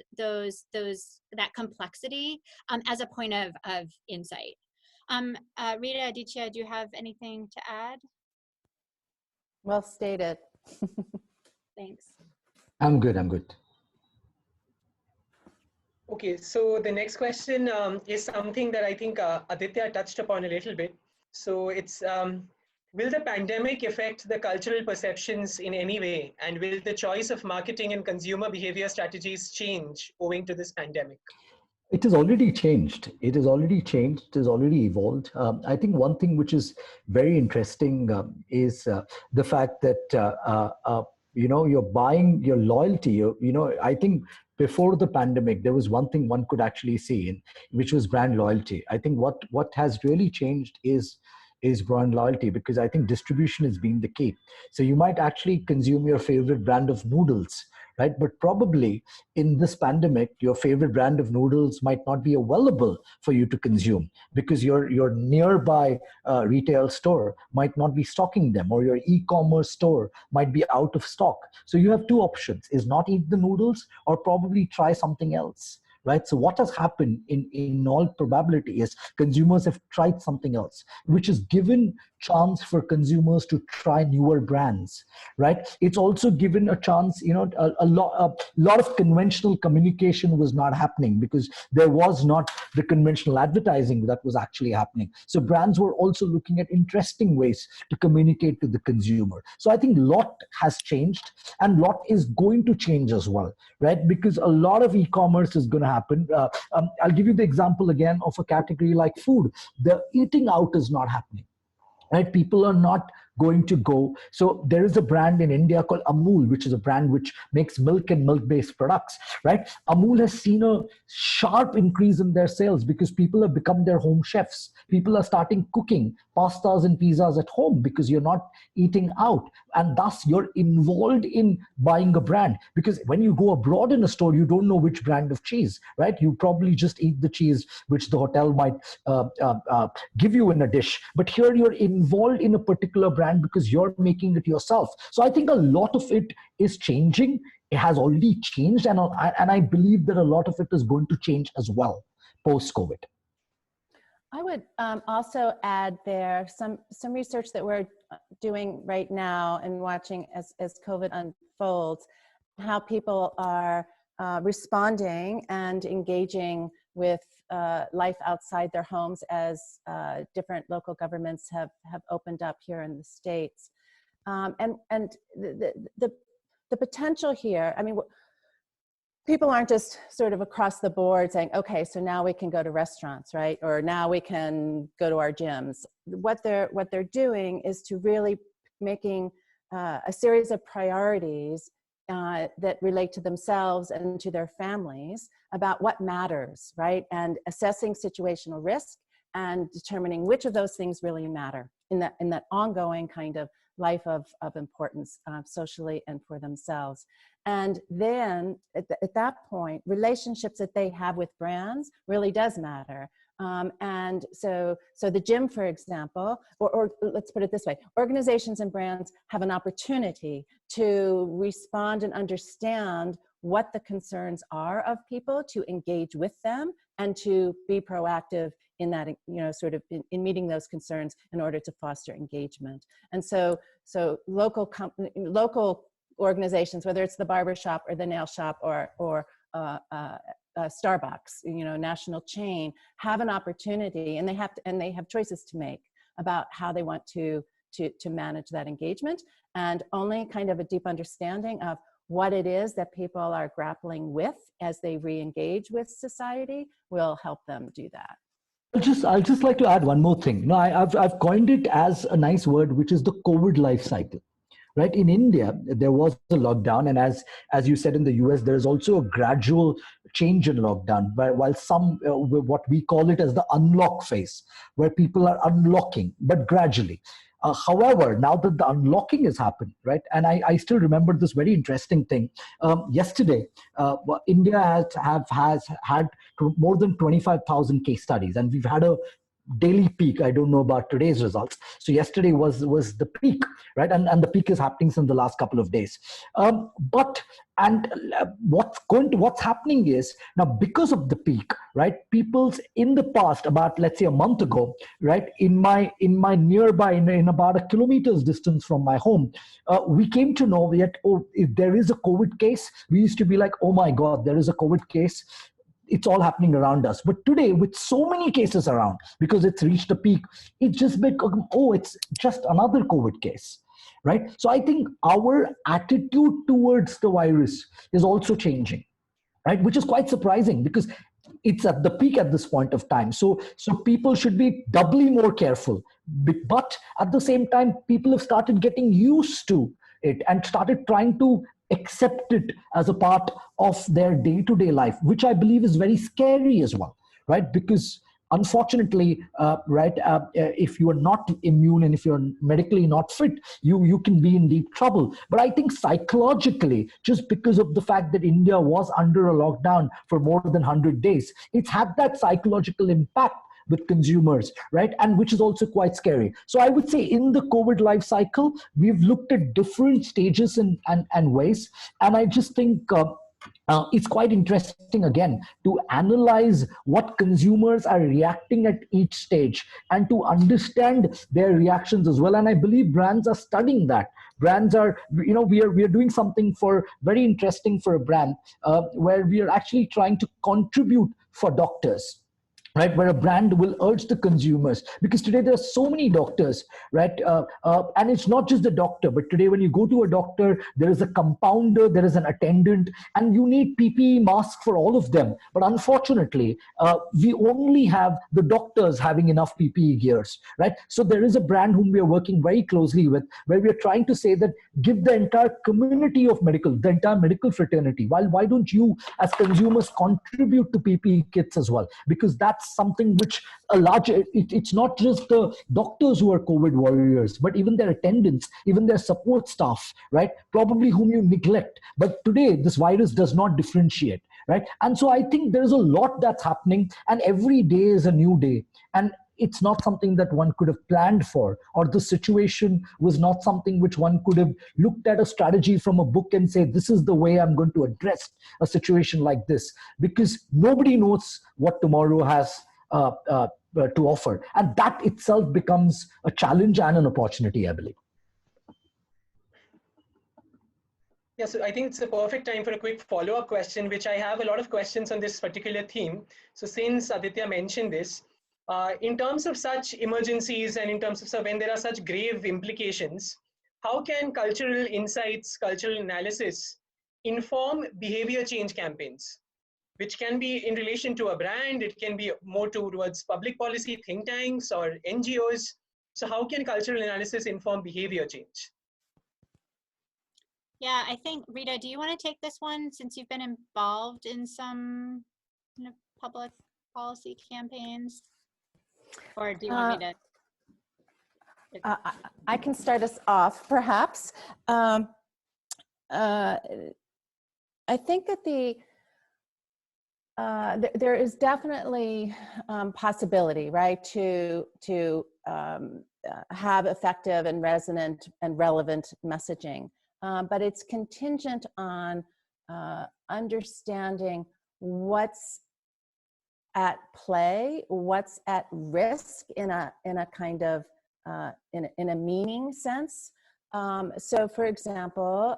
complexity as a point of insight. Rita, Aditya, do you have anything to add? Well stated. Thanks. I'm good. Okay, so the next question is something that I think Aditya touched upon a little bit. So it's, will the pandemic affect the cultural perceptions in any way? And will the choice of marketing and consumer behavior strategies change owing to this pandemic? It has already changed. It has already evolved. I think one thing which is very interesting is the fact that you're buying your loyalty. I think before the pandemic, there was one thing one could actually see, which was brand loyalty. I think what has really changed is brand loyalty, because I think distribution has been the key. So you might actually consume your favorite brand of noodles, right? But probably in this pandemic, your favorite brand of noodles might not be available for you to consume, because your nearby retail store might not be stocking them, or your e-commerce store might be out of stock. So you have two options: is not eat the noodles, or probably try something else, right? So what has happened in all probability is consumers have tried something else, which has given chance for consumers to try newer brands, right? It's also given a chance, a lot of conventional communication was not happening because there was not the conventional advertising that was actually happening. So brands were also looking at interesting ways to communicate to the consumer. So I think a lot has changed, and a lot is going to change as well, right? Because a lot of e-commerce is going to happen. I'll give you the example again of a category like food. The eating out is not happening, right? People are not going to go. So there is a brand in India called Amul, which is a brand which makes milk and milk-based products, right? Amul has seen a sharp increase in their sales because people have become their home chefs. People are starting cooking pastas and pizzas at home because you're not eating out. And thus you're involved in buying a brand, because when you go abroad in a store, you don't know which brand of cheese, right? You probably just eat the cheese which the hotel might give you in a dish. But here you're involved in a particular brand because you're making it yourself. So I think a lot of it is changing. It has already changed, and I believe that a lot of it is going to change as well post-COVID. I would also add there some research that we're doing right now and watching as COVID unfolds, how people are responding and engaging with life outside their homes as different local governments have opened up here in the States. And the potential here, I mean, people aren't just sort of across the board saying, okay, so now we can go to restaurants, right? Or now we can go to our gyms. What they're doing is to really making a series of priorities that relate to themselves and to their families about what matters, right? And assessing situational risk and determining which of those things really matter in that ongoing kind of life of importance socially and for themselves. And then at that point, relationships that they have with brands really does matter. And so the gym, for example, or let's put it this way, organizations and brands have an opportunity to respond and understand what the concerns are of people, to engage with them, and to be proactive in that, sort of in meeting those concerns in order to foster engagement. And so local organizations, whether it's the barber shop or the nail shop or Starbucks, national chain, have an opportunity, and they have choices to make about how they want to manage that engagement. And only kind of a deep understanding of what it is that people are grappling with as they re-engage with society will help them do that. I'll just like to add one more thing. I've coined it as a nice word, which is the COVID life cycle. Right? In India, there was a lockdown, and as you said, in the US, there is also a gradual change in lockdown, while some, what we call it as the unlock phase, where people are unlocking, but gradually. However, now that the unlocking has happened, right, and I still remember this very interesting thing. Yesterday, India has had more than 25,000 case studies, and we've had a daily peak. I don't know about today's results. So yesterday was the peak, right? And the peak is happening since the last couple of days. What's happening is now, because of the peak, right? People's in the past, about let's say a month ago, right? In my nearby, in about a kilometer's distance from my home, we came to know that, if there is a COVID case, we used to be like, oh my God, there is a COVID case. It's all happening around us. But today, with so many cases around, because it's reached a peak, it's just become, it's just another COVID case, right? So I think our attitude towards the virus is also changing, right? Which is quite surprising, because it's at the peak at this point of time. So people should be doubly more careful. But at the same time, people have started getting used to it and started trying to accept it as a part of their day-to-day life, which I believe is very scary as well, right? Because unfortunately, if you are not immune and if you're medically not fit, you can be in deep trouble. But I think psychologically, just because of the fact that India was under a lockdown for more than 100 days, it's had that psychological impact with consumers, right? And which is also quite scary. So I would say in the COVID life cycle, we've looked at different stages and ways. And I just think It's quite interesting again to analyze what consumers are reacting at each stage and to understand their reactions as well. And I believe brands are studying that. Brands are, we are doing something for very interesting for a brand where we are actually trying to contribute for doctors, right, where a brand will urge the consumers, because today there are so many doctors, right, and it's not just the doctor, but today when you go to a doctor, there is a compounder, there is an attendant, and you need PPE masks for all of them. But unfortunately, we only have the doctors having enough PPE gears, right? So there is a brand whom we are working very closely with, where we are trying to say that give the entire community of medical, the entire medical fraternity, why don't you as consumers contribute to PPE kits as well? Because that's something which a large, it's not just the doctors who are COVID warriors, but even their attendants, even their support staff, right, probably whom you neglect. But today this virus does not differentiate, right? And so I think there's a lot that's happening, and every day is a new day, and it's not something that one could have planned for, or the situation was not something which one could have looked at a strategy from a book and say, this is the way I'm going to address a situation like this, because nobody knows what tomorrow has to offer. And that itself becomes a challenge and an opportunity, I believe. Yeah, so I think it's a perfect time for a quick follow-up question, which I have a lot of questions on this particular theme. So since Aditya mentioned this, in terms of such emergencies and in terms of when there are such grave implications, how can cultural insights, cultural analysis inform behavior change campaigns, which can be in relation to a brand, it can be more towards public policy, think tanks or NGOs. So how can cultural analysis inform behavior change? Yeah, I think, Rita, do you want to take this one since you've been involved in some public policy campaigns? Or do you want me to? I can start us off, perhaps. I think that there is definitely possibility, right, to have effective and resonant and relevant messaging. But it's contingent on understanding what's at play, what's at risk in a kind of in a meaning sense. So for example,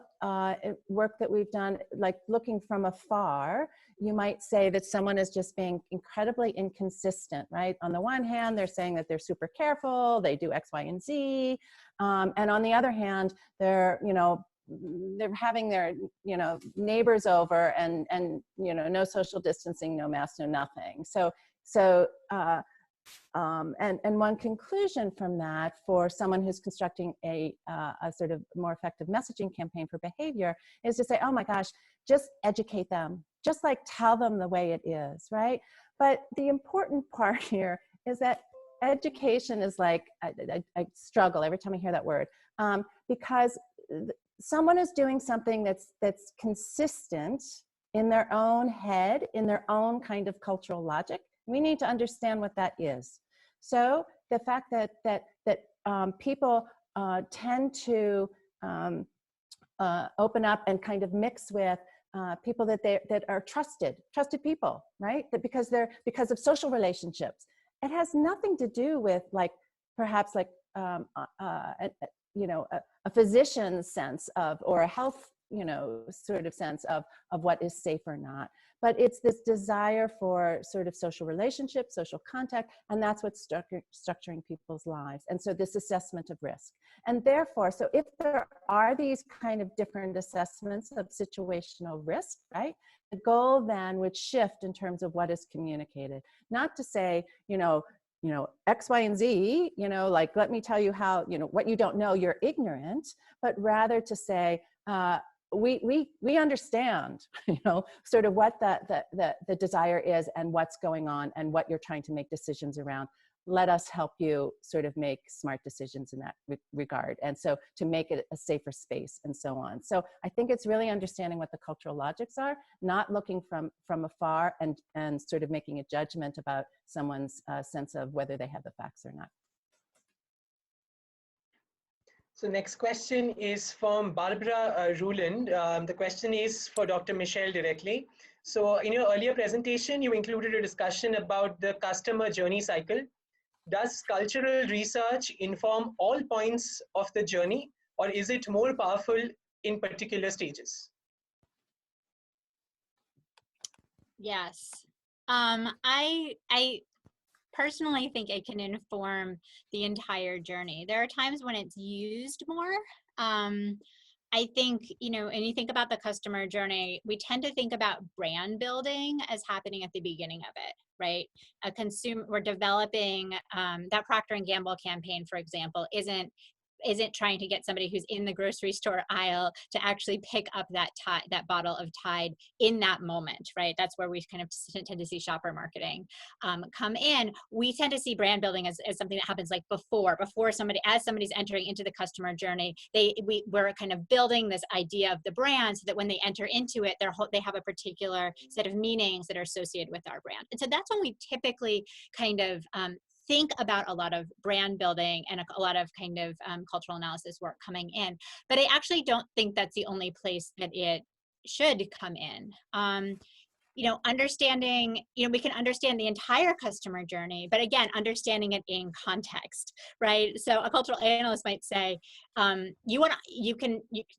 work that we've done, like looking from afar, you might say that someone is just being incredibly inconsistent, right? On the one hand, they're saying that they're super careful, they do X, Y, and Z. And on the other hand, they're having their, neighbors over and no social distancing, no mask, no nothing. And one conclusion from that for someone who's constructing a sort of more effective messaging campaign for behavior is to say, oh my gosh, just educate them, just like tell them the way it is, right? But the important part here is that education is like, I struggle every time I hear that word, because someone is doing something that's consistent in their own head, in their own kind of cultural logic. We need to understand what that is. So the fact that people tend to open up and kind of mix with people that are trusted people, right? That because of social relationships. It has nothing to do with perhaps a physician's sense of, or a health, sort of sense of what is safe or not. But it's this desire for sort of social relationships, social contact, and that's what's structuring people's lives. And so this assessment of risk. And therefore, so if there are these kind of different assessments of situational risk, right? The goal then would shift in terms of what is communicated. Not to say, X, Y, and Z, let me tell you how, what you don't know, you're ignorant, but rather to say, we understand, sort of what the desire is and what's going on and what you're trying to make decisions around. Let us help you sort of make smart decisions in that regard. And so to make it a safer space and so on. So I think it's really understanding what the cultural logics are, not looking from afar and sort of making a judgment about someone's sense of whether they have the facts or not. So next question is from Barbara Ruland. The question is for Dr. Michelle directly. So in your earlier presentation, you included a discussion about the customer journey cycle. Does cultural research inform all points of the journey, or is it more powerful in particular stages? Yes. I personally think it can inform the entire journey. There are times when it's used more. I think, you know, and you think about the customer journey, we tend to think about brand building as happening at the beginning of it, right? We're developing that Procter & Gamble campaign, for example, isn't trying to get somebody who's in the grocery store aisle to actually pick up that bottle of Tide in that moment, right? That's where we kind of tend to see shopper marketing come in. We tend to see brand building as something that happens like before as somebody's entering into the customer journey, we're kind of building this idea of the brand so that when they enter into it, they have a particular set of meanings that are associated with our brand. And so that's when we typically kind of think about a lot of brand building and a lot of kind of cultural analysis work coming in. But I actually don't think that's the only place that it should come in. You know, understanding, you know, we can understand the entire customer journey, but again, understanding it in context, right? So a cultural analyst might say, you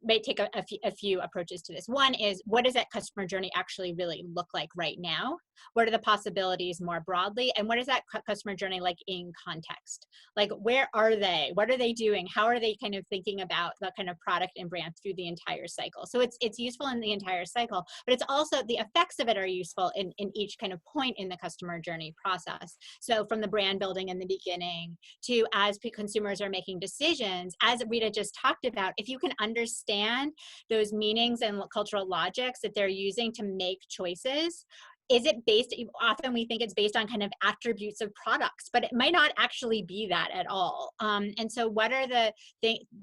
may take a few approaches to this. One is, what does that customer journey actually really look like right now? What are the possibilities more broadly? And what is that customer journey like in context? Like, where are they? What are they doing? How are they kind of thinking about the kind of product and brand through the entire cycle? So it's useful in the entire cycle, but it's also the effects of it are useful in each kind of point in the customer journey process. So from the brand building in the beginning to as consumers are making decisions, as Rita just talked about, if you can understand those meanings and cultural logics that they're using to make choices, is it based, often we think it's based on kind of attributes of products, but it might not actually be that at all. And so what are the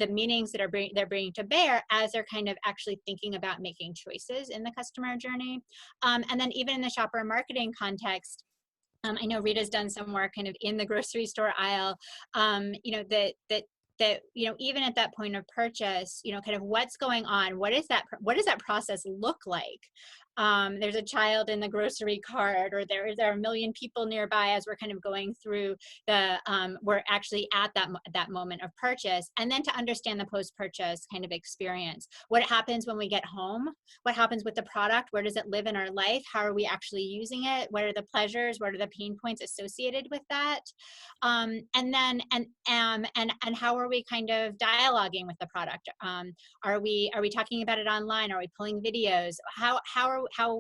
meanings that they're bringing to bear as they're kind of actually thinking about making choices in the customer journey? And then even in the shopper marketing context, I know Rita's done some work kind of in the grocery store aisle, you know, that, you know, even at that point of purchase, you know, kind of what's going on, what does that process look like? There's a child in the grocery cart, or there are a million people nearby as we're kind of going through we're actually at that moment of purchase. And then to understand the post-purchase kind of experience. What happens when we get home? What happens with the product? Where does it live in our life? How are we actually using it? What are the pleasures? What are the pain points associated with that? And then, and how are we kind of dialoguing with the product? Are we talking about it online? Are we pulling videos? How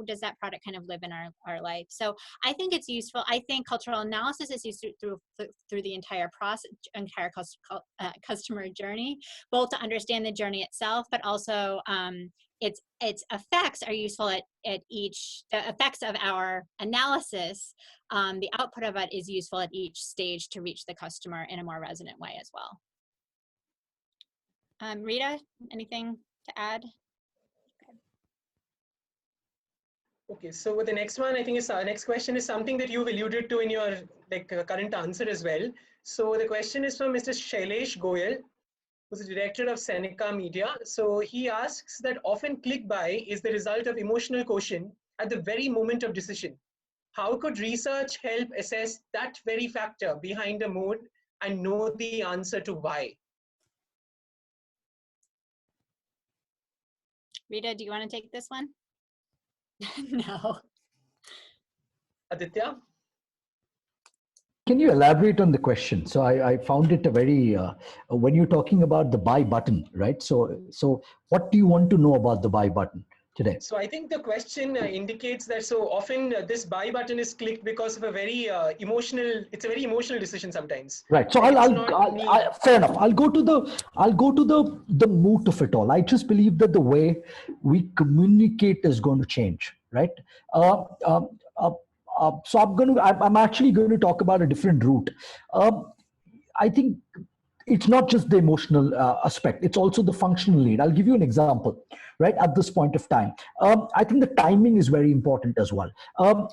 does that product kind of live in our life? So I think it's useful. I think cultural analysis is used through the entire process, entire customer journey, both to understand the journey itself, but also its effects are useful at each, the effects of our analysis, the output of it is useful at each stage to reach the customer in a more resonant way as well. Rita, anything to add? Okay, so the next one, I think is next question is something that you've alluded to in your current answer as well. So the question is from Mr. Shailesh Goyal, who's the director of Seneca Media. So he asks that often click buy is the result of emotional quotient at the very moment of decision. How could research help assess that very factor behind a mood and know the answer to why? Rita, do you want to take this one? No. Aditya? Can you elaborate on the question? So I found it a very, when you're talking about the buy button, right? So what do you want to know about the buy button today? So I think the question indicates that so often this buy button is clicked because of a very it's a very emotional decision sometimes. Right. So like fair enough. I'll go to the moot of it all. I just believe that the way we communicate is going to change, right? So I'm actually going to talk about a different route. I think it's not just the emotional aspect, it's also the functional need. I'll give you an example, right? At this point of time, I think the timing is very important as well.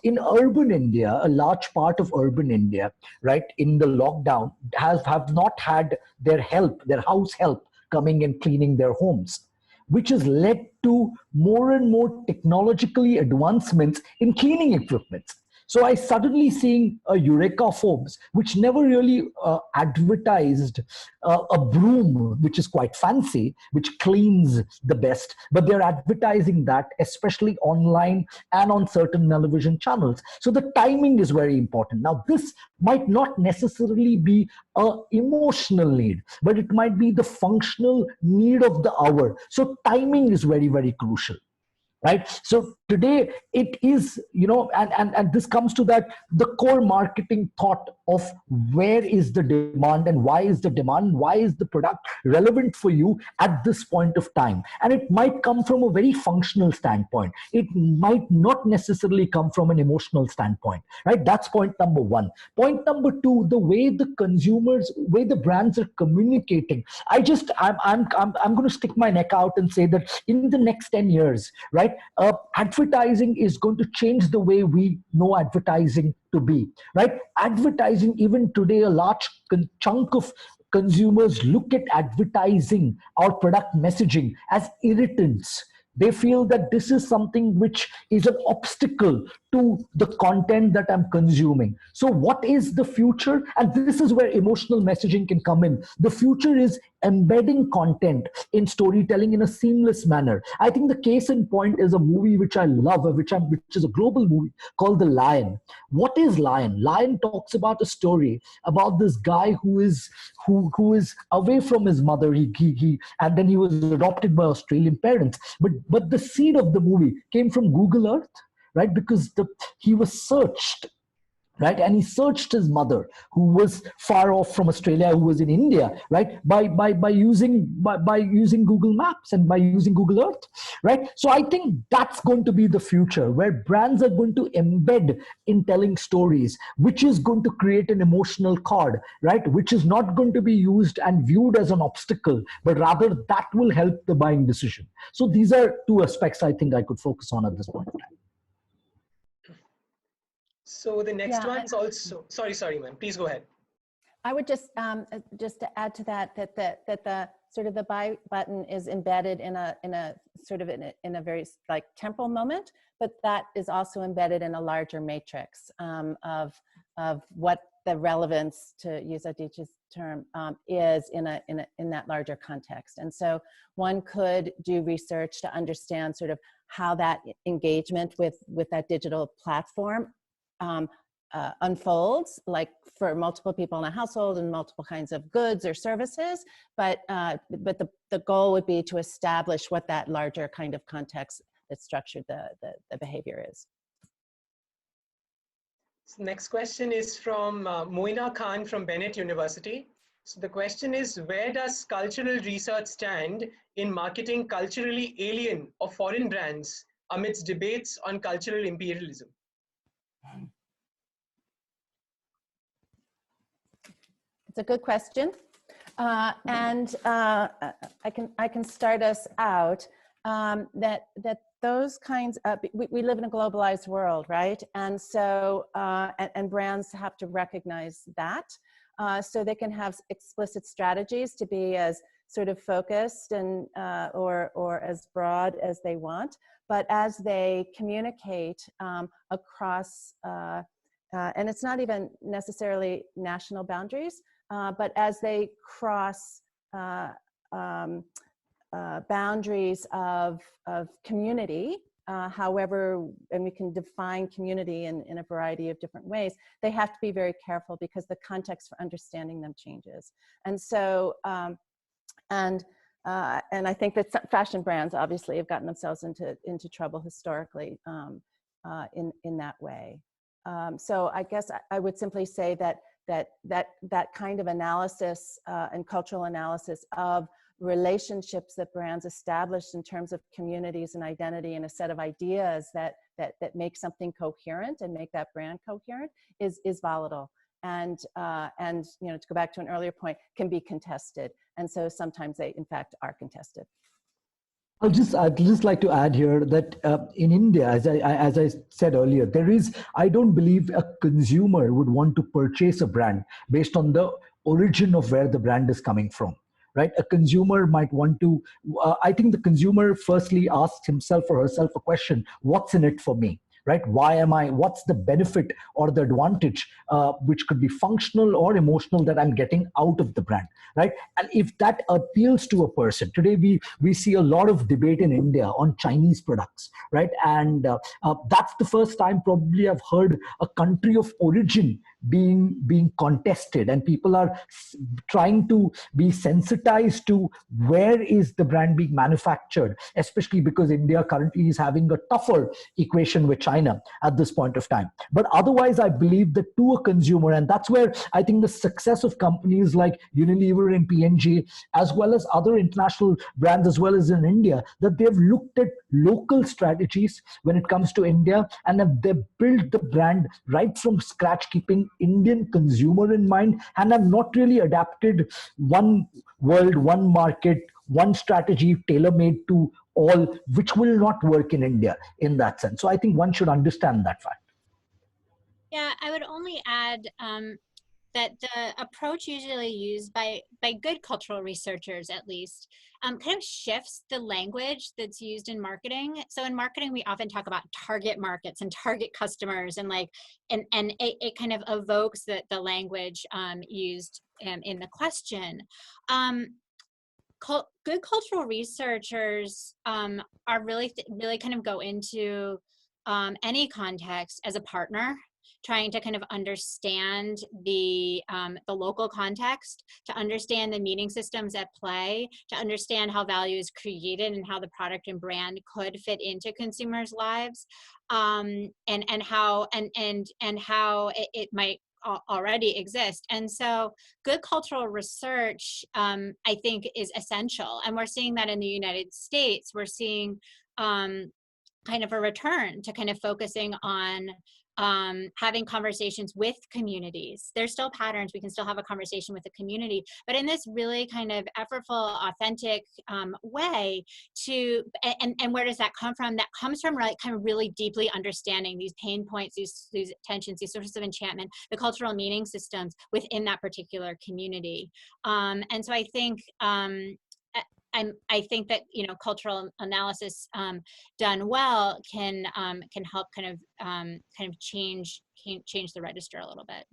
In urban India, a large part of urban India, right, in the lockdown have not had their house help coming and cleaning their homes, which has led to more and more technologically advancements in cleaning equipment. So I suddenly seeing a Eureka Forbes, which never really advertised a broom, which is quite fancy, which cleans the best, but they're advertising that, especially online and on certain television channels. So the timing is very important. Now, this might not necessarily be an emotional need, but it might be the functional need of the hour. So timing is very, very crucial. Right. So today it is, and this comes to that, the core marketing thought of where is the demand and why is the demand, why is the product relevant for you at this point of time. And it might come from a very functional standpoint. It might not necessarily come from an emotional standpoint, right? That's point number one. Point number two, the way the consumers, way the brands are communicating. I'm going to stick my neck out and say that in the next 10 years, right, advertising is going to change the way we know advertising to be, right? Advertising, even today, a large chunk of consumers look at advertising or product messaging as irritants. They feel that this is something which is an obstacle to the content that I'm consuming. So what is the future? And this is where emotional messaging can come in. The future is embedding content in storytelling in a seamless manner. I think the case in point is a movie which I love, which is a global movie called The Lion. What is Lion? Lion talks about a story about this guy who is away from his mother. And then he was adopted by Australian parents. But the seed of the movie came from Google Earth, right? Because he was searched, right? And he searched his mother, who was far off from Australia, who was in India, right? By using Google Maps and by using Google Earth, right? So I think that's going to be the future, where brands are going to embed in telling stories, which is going to create an emotional cord, right? Which is not going to be used and viewed as an obstacle, but rather that will help the buying decision. So these are two aspects I think I could focus on at this point in time. So the next one's also, sorry, ma'am, please go ahead. I would just to add to that the sort of the buy button is embedded in a very like temporal moment, but that is also embedded in a larger matrix of what the relevance, to use Aditya's term, is in that larger context. And so one could do research to understand sort of how that engagement with that digital platform unfolds, like for multiple people in a household and multiple kinds of goods or services, but the goal would be to establish what that larger kind of context that structured the behavior is. So next question is from Moina Khan from Bennett University. So the question is, where does cultural research stand in marketing culturally alien or foreign brands amidst debates on cultural imperialism? It's a good question, and I can start us out. That those kinds of, we live in a globalized world, right? And so and brands have to recognize that, so they can have explicit strategies to be as sort of focused and or as broad as they want. But as they communicate across, and it's not even necessarily national boundaries, but as they cross boundaries of community, however, and we can define community in a variety of different ways, they have to be very careful because the context for understanding them changes. And so, and I think that fashion brands obviously have gotten themselves into trouble historically in that way. So I guess I would simply say that kind of analysis and cultural analysis of relationships that brands establish in terms of communities and identity and a set of ideas that make something coherent and make that brand coherent is volatile. And to go back to an earlier point, can be contested. And so sometimes they in fact are contested. I'd just like to add here that in India, as I said earlier, I don't believe a consumer would want to purchase a brand based on the origin of where the brand is coming from, right? A consumer might want to, I think the consumer firstly asks himself or herself a question: what's in it for me? Right? Why am I, what's the benefit or the advantage, which could be functional or emotional, that I'm getting out of the brand, right? And if that appeals to a person, today we see a lot of debate in India on Chinese products, right? And that's the first time probably I've heard a country of origin being contested, and people are trying to be sensitized to where is the brand being manufactured, especially because India currently is having a tougher equation with China at this point of time. But otherwise, I believe that to a consumer, and that's where I think the success of companies like Unilever and P&G, as well as other international brands, as well as in India, that they've looked at local strategies when it comes to India, and they've built the brand right from scratch, keeping Indian consumer in mind, and have not really adapted one world, one market, one strategy tailor-made to all, which will not work in India in that sense. So I think one should understand that fact. Yeah, I would only add that the approach usually used by good cultural researchers, at least, kind of shifts the language that's used in marketing. So in marketing, we often talk about target markets and target customers, and it kind of evokes the language used in the question. Good cultural researchers are really kind of go into any context as a partner, trying to kind of understand the local context, to understand the meaning systems at play, to understand how value is created and how the product and brand could fit into consumers' lives, and how it might already exist. And so good cultural research, I think, is essential. And we're seeing that in the United States. We're seeing kind of a return to kind of focusing on having conversations with communities. There's still patterns. We can still have a conversation with the community, but in this really kind of effortful, authentic way and where does that come from? That comes from kind of really deeply understanding these pain points, these tensions, these sources of enchantment, the cultural meaning systems within that particular community. And so I think I think that, you know, cultural analysis done well can help kind of change the register a little bit.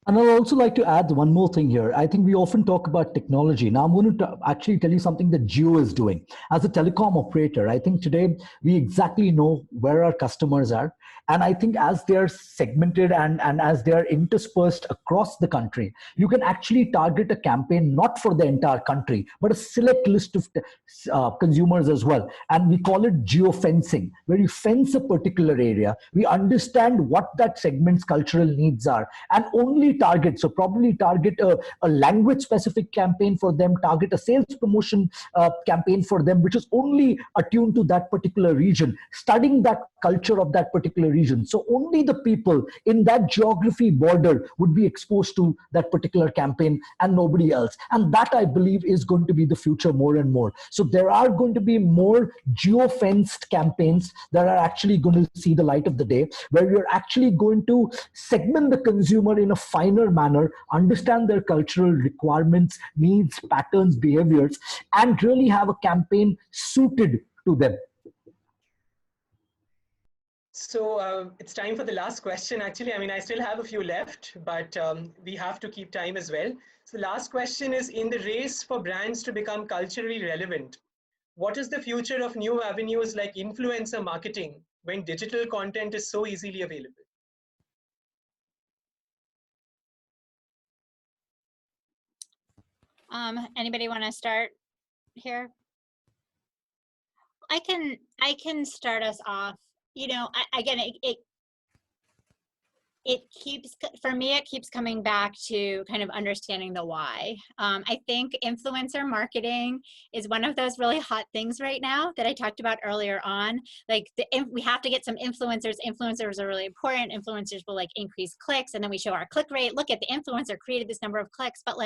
And I'd also like to add one more thing here. I think we often talk about technology. Now I'm going to actually tell you something that Jio is doing. As a telecom operator, I think today we exactly know where our customers are. And I think as they're segmented and as they're interspersed across the country, you can actually target a campaign not for the entire country, but a select list of consumers as well. And we call it geofencing, where you fence a particular area. We understand what that segment's cultural needs are, and only target, so probably target a language specific campaign for them, target a sales promotion campaign for them, which is only attuned to that particular region, studying that culture of that particular region. So only the people in that geography border would be exposed to that particular campaign and nobody else. And that, I believe, is going to be the future more and more. So there are going to be more geofenced campaigns that are actually going to see the light of the day, where you're actually going to segment the consumer in a finer manner, understand their cultural requirements, needs, patterns, behaviors, and really have a campaign suited to them. So it's time for the last question, actually. I mean, I still have a few left, but we have to keep time as well. So the last question is, in the race for brands to become culturally relevant, what is the future of new avenues like influencer marketing when digital content is so easily available? Anybody want to start here? I can start us off. You know, again, it keeps, for me, it keeps coming back to kind of understanding the why. I think influencer marketing is one of those really hot things right now that I talked about earlier on. Like we have to get some influencers. Influencers are really important. Influencers will like increase clicks, and then we show our click rate. Look at the influencer created this number of clicks, but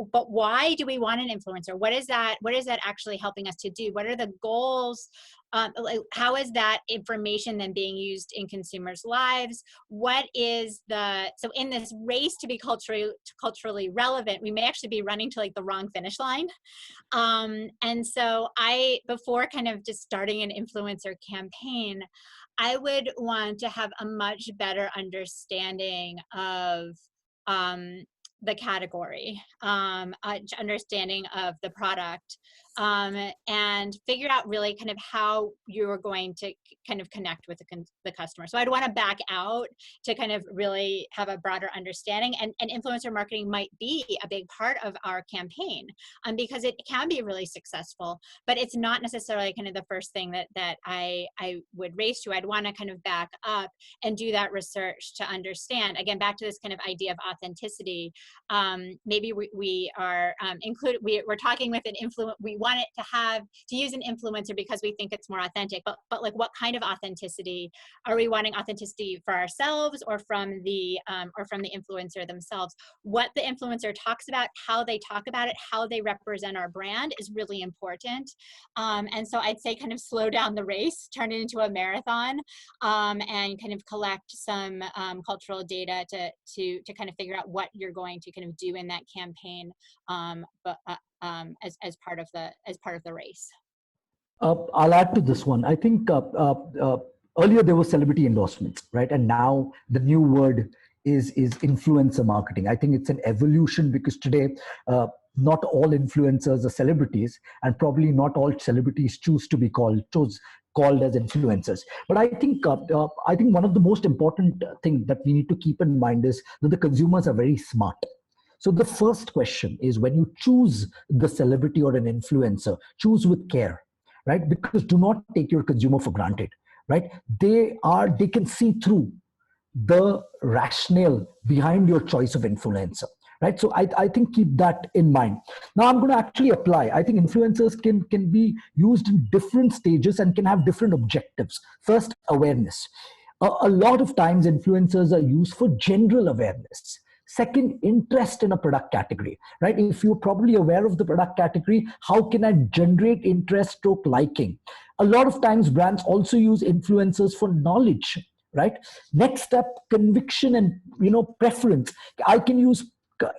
why do we want an influencer? What is that actually helping us to do? What are the goals like, how is that information then being used in consumers' lives? What is so in this race to be culturally relevant, we may actually be running to like the wrong finish line. And so before kind of just starting an influencer campaign, I would want to have a much better understanding of the category, understanding of the product, and figure out really kind of how you're going to kind of connect with the customer. So I'd want to back out to kind of really have a broader understanding, and influencer marketing might be a big part of our campaign, because it can be really successful, but it's not necessarily kind of the first thing that I would race to. I'd want to kind of back up and do that research to understand, again, back to this kind of idea of authenticity. Maybe we're talking with an influencer, we want it to use an influencer because we think it's more authentic, but like, what kind of authenticity? Are we wanting authenticity for ourselves or from the influencer themselves? What the influencer talks about, how they talk about it, how they represent our brand is really important. And so I'd say kind of slow down the race, turn it into a marathon, and kind of collect some cultural data to kind of figure out what you're going to kind of do in that campaign, as part of the race. I'll add to this one. I think earlier there were celebrity endorsements, right? And now the new word is influencer marketing. I think it's an evolution, because today not all influencers are celebrities, and probably not all celebrities choose to be called as influencers. But I think one of the most important things that we need to keep in mind is that the consumers are very smart. So the first question is, when you choose the celebrity or an influencer, choose with care, right? Because do not take your consumer for granted, right? They can see through the rationale behind your choice of influencer, right? So I think keep that in mind. Now I'm going to actually apply. I think influencers can be used in different stages and can have different objectives. First, awareness. A lot of times influencers are used for general awareness. Second, interest in a product category, right? If you're probably aware of the product category, how can I generate interest stroke liking? A lot of times brands also use influencers for knowledge, right? Next step, conviction and preference. I can use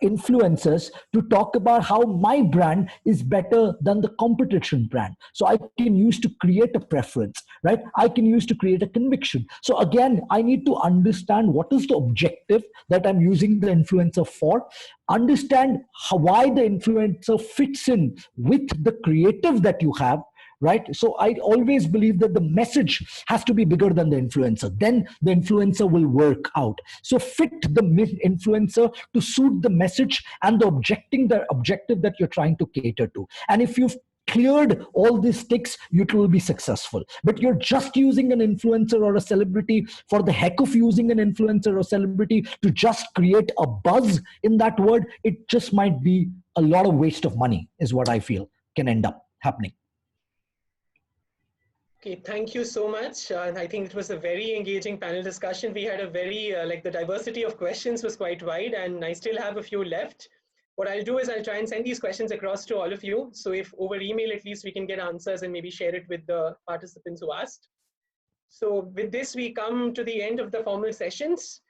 influencers to talk about how my brand is better than the competition brand. So I can use to create a preference, right? I can use to create a conviction. So again, I need to understand what is the objective that I'm using the influencer for, understand why the influencer fits in with the creative that you have, right? So I always believe that the message has to be bigger than the influencer. Then the influencer will work out. So fit the influencer to suit the message and the objective that you're trying to cater to. And if you've cleared all these ticks, you will be successful. But you're just using an influencer or a celebrity for the heck of using an influencer or celebrity to just create a buzz in that word, it just might be a lot of waste of money, is what I feel can end up happening. Okay, thank you so much. And I think it was a very engaging panel discussion. We had a very, the diversity of questions was quite wide, and I still have a few left. What I'll do is I'll try and send these questions across to all of you. So if over email, at least we can get answers and maybe share it with the participants who asked. So with this, we come to the end of the formal sessions.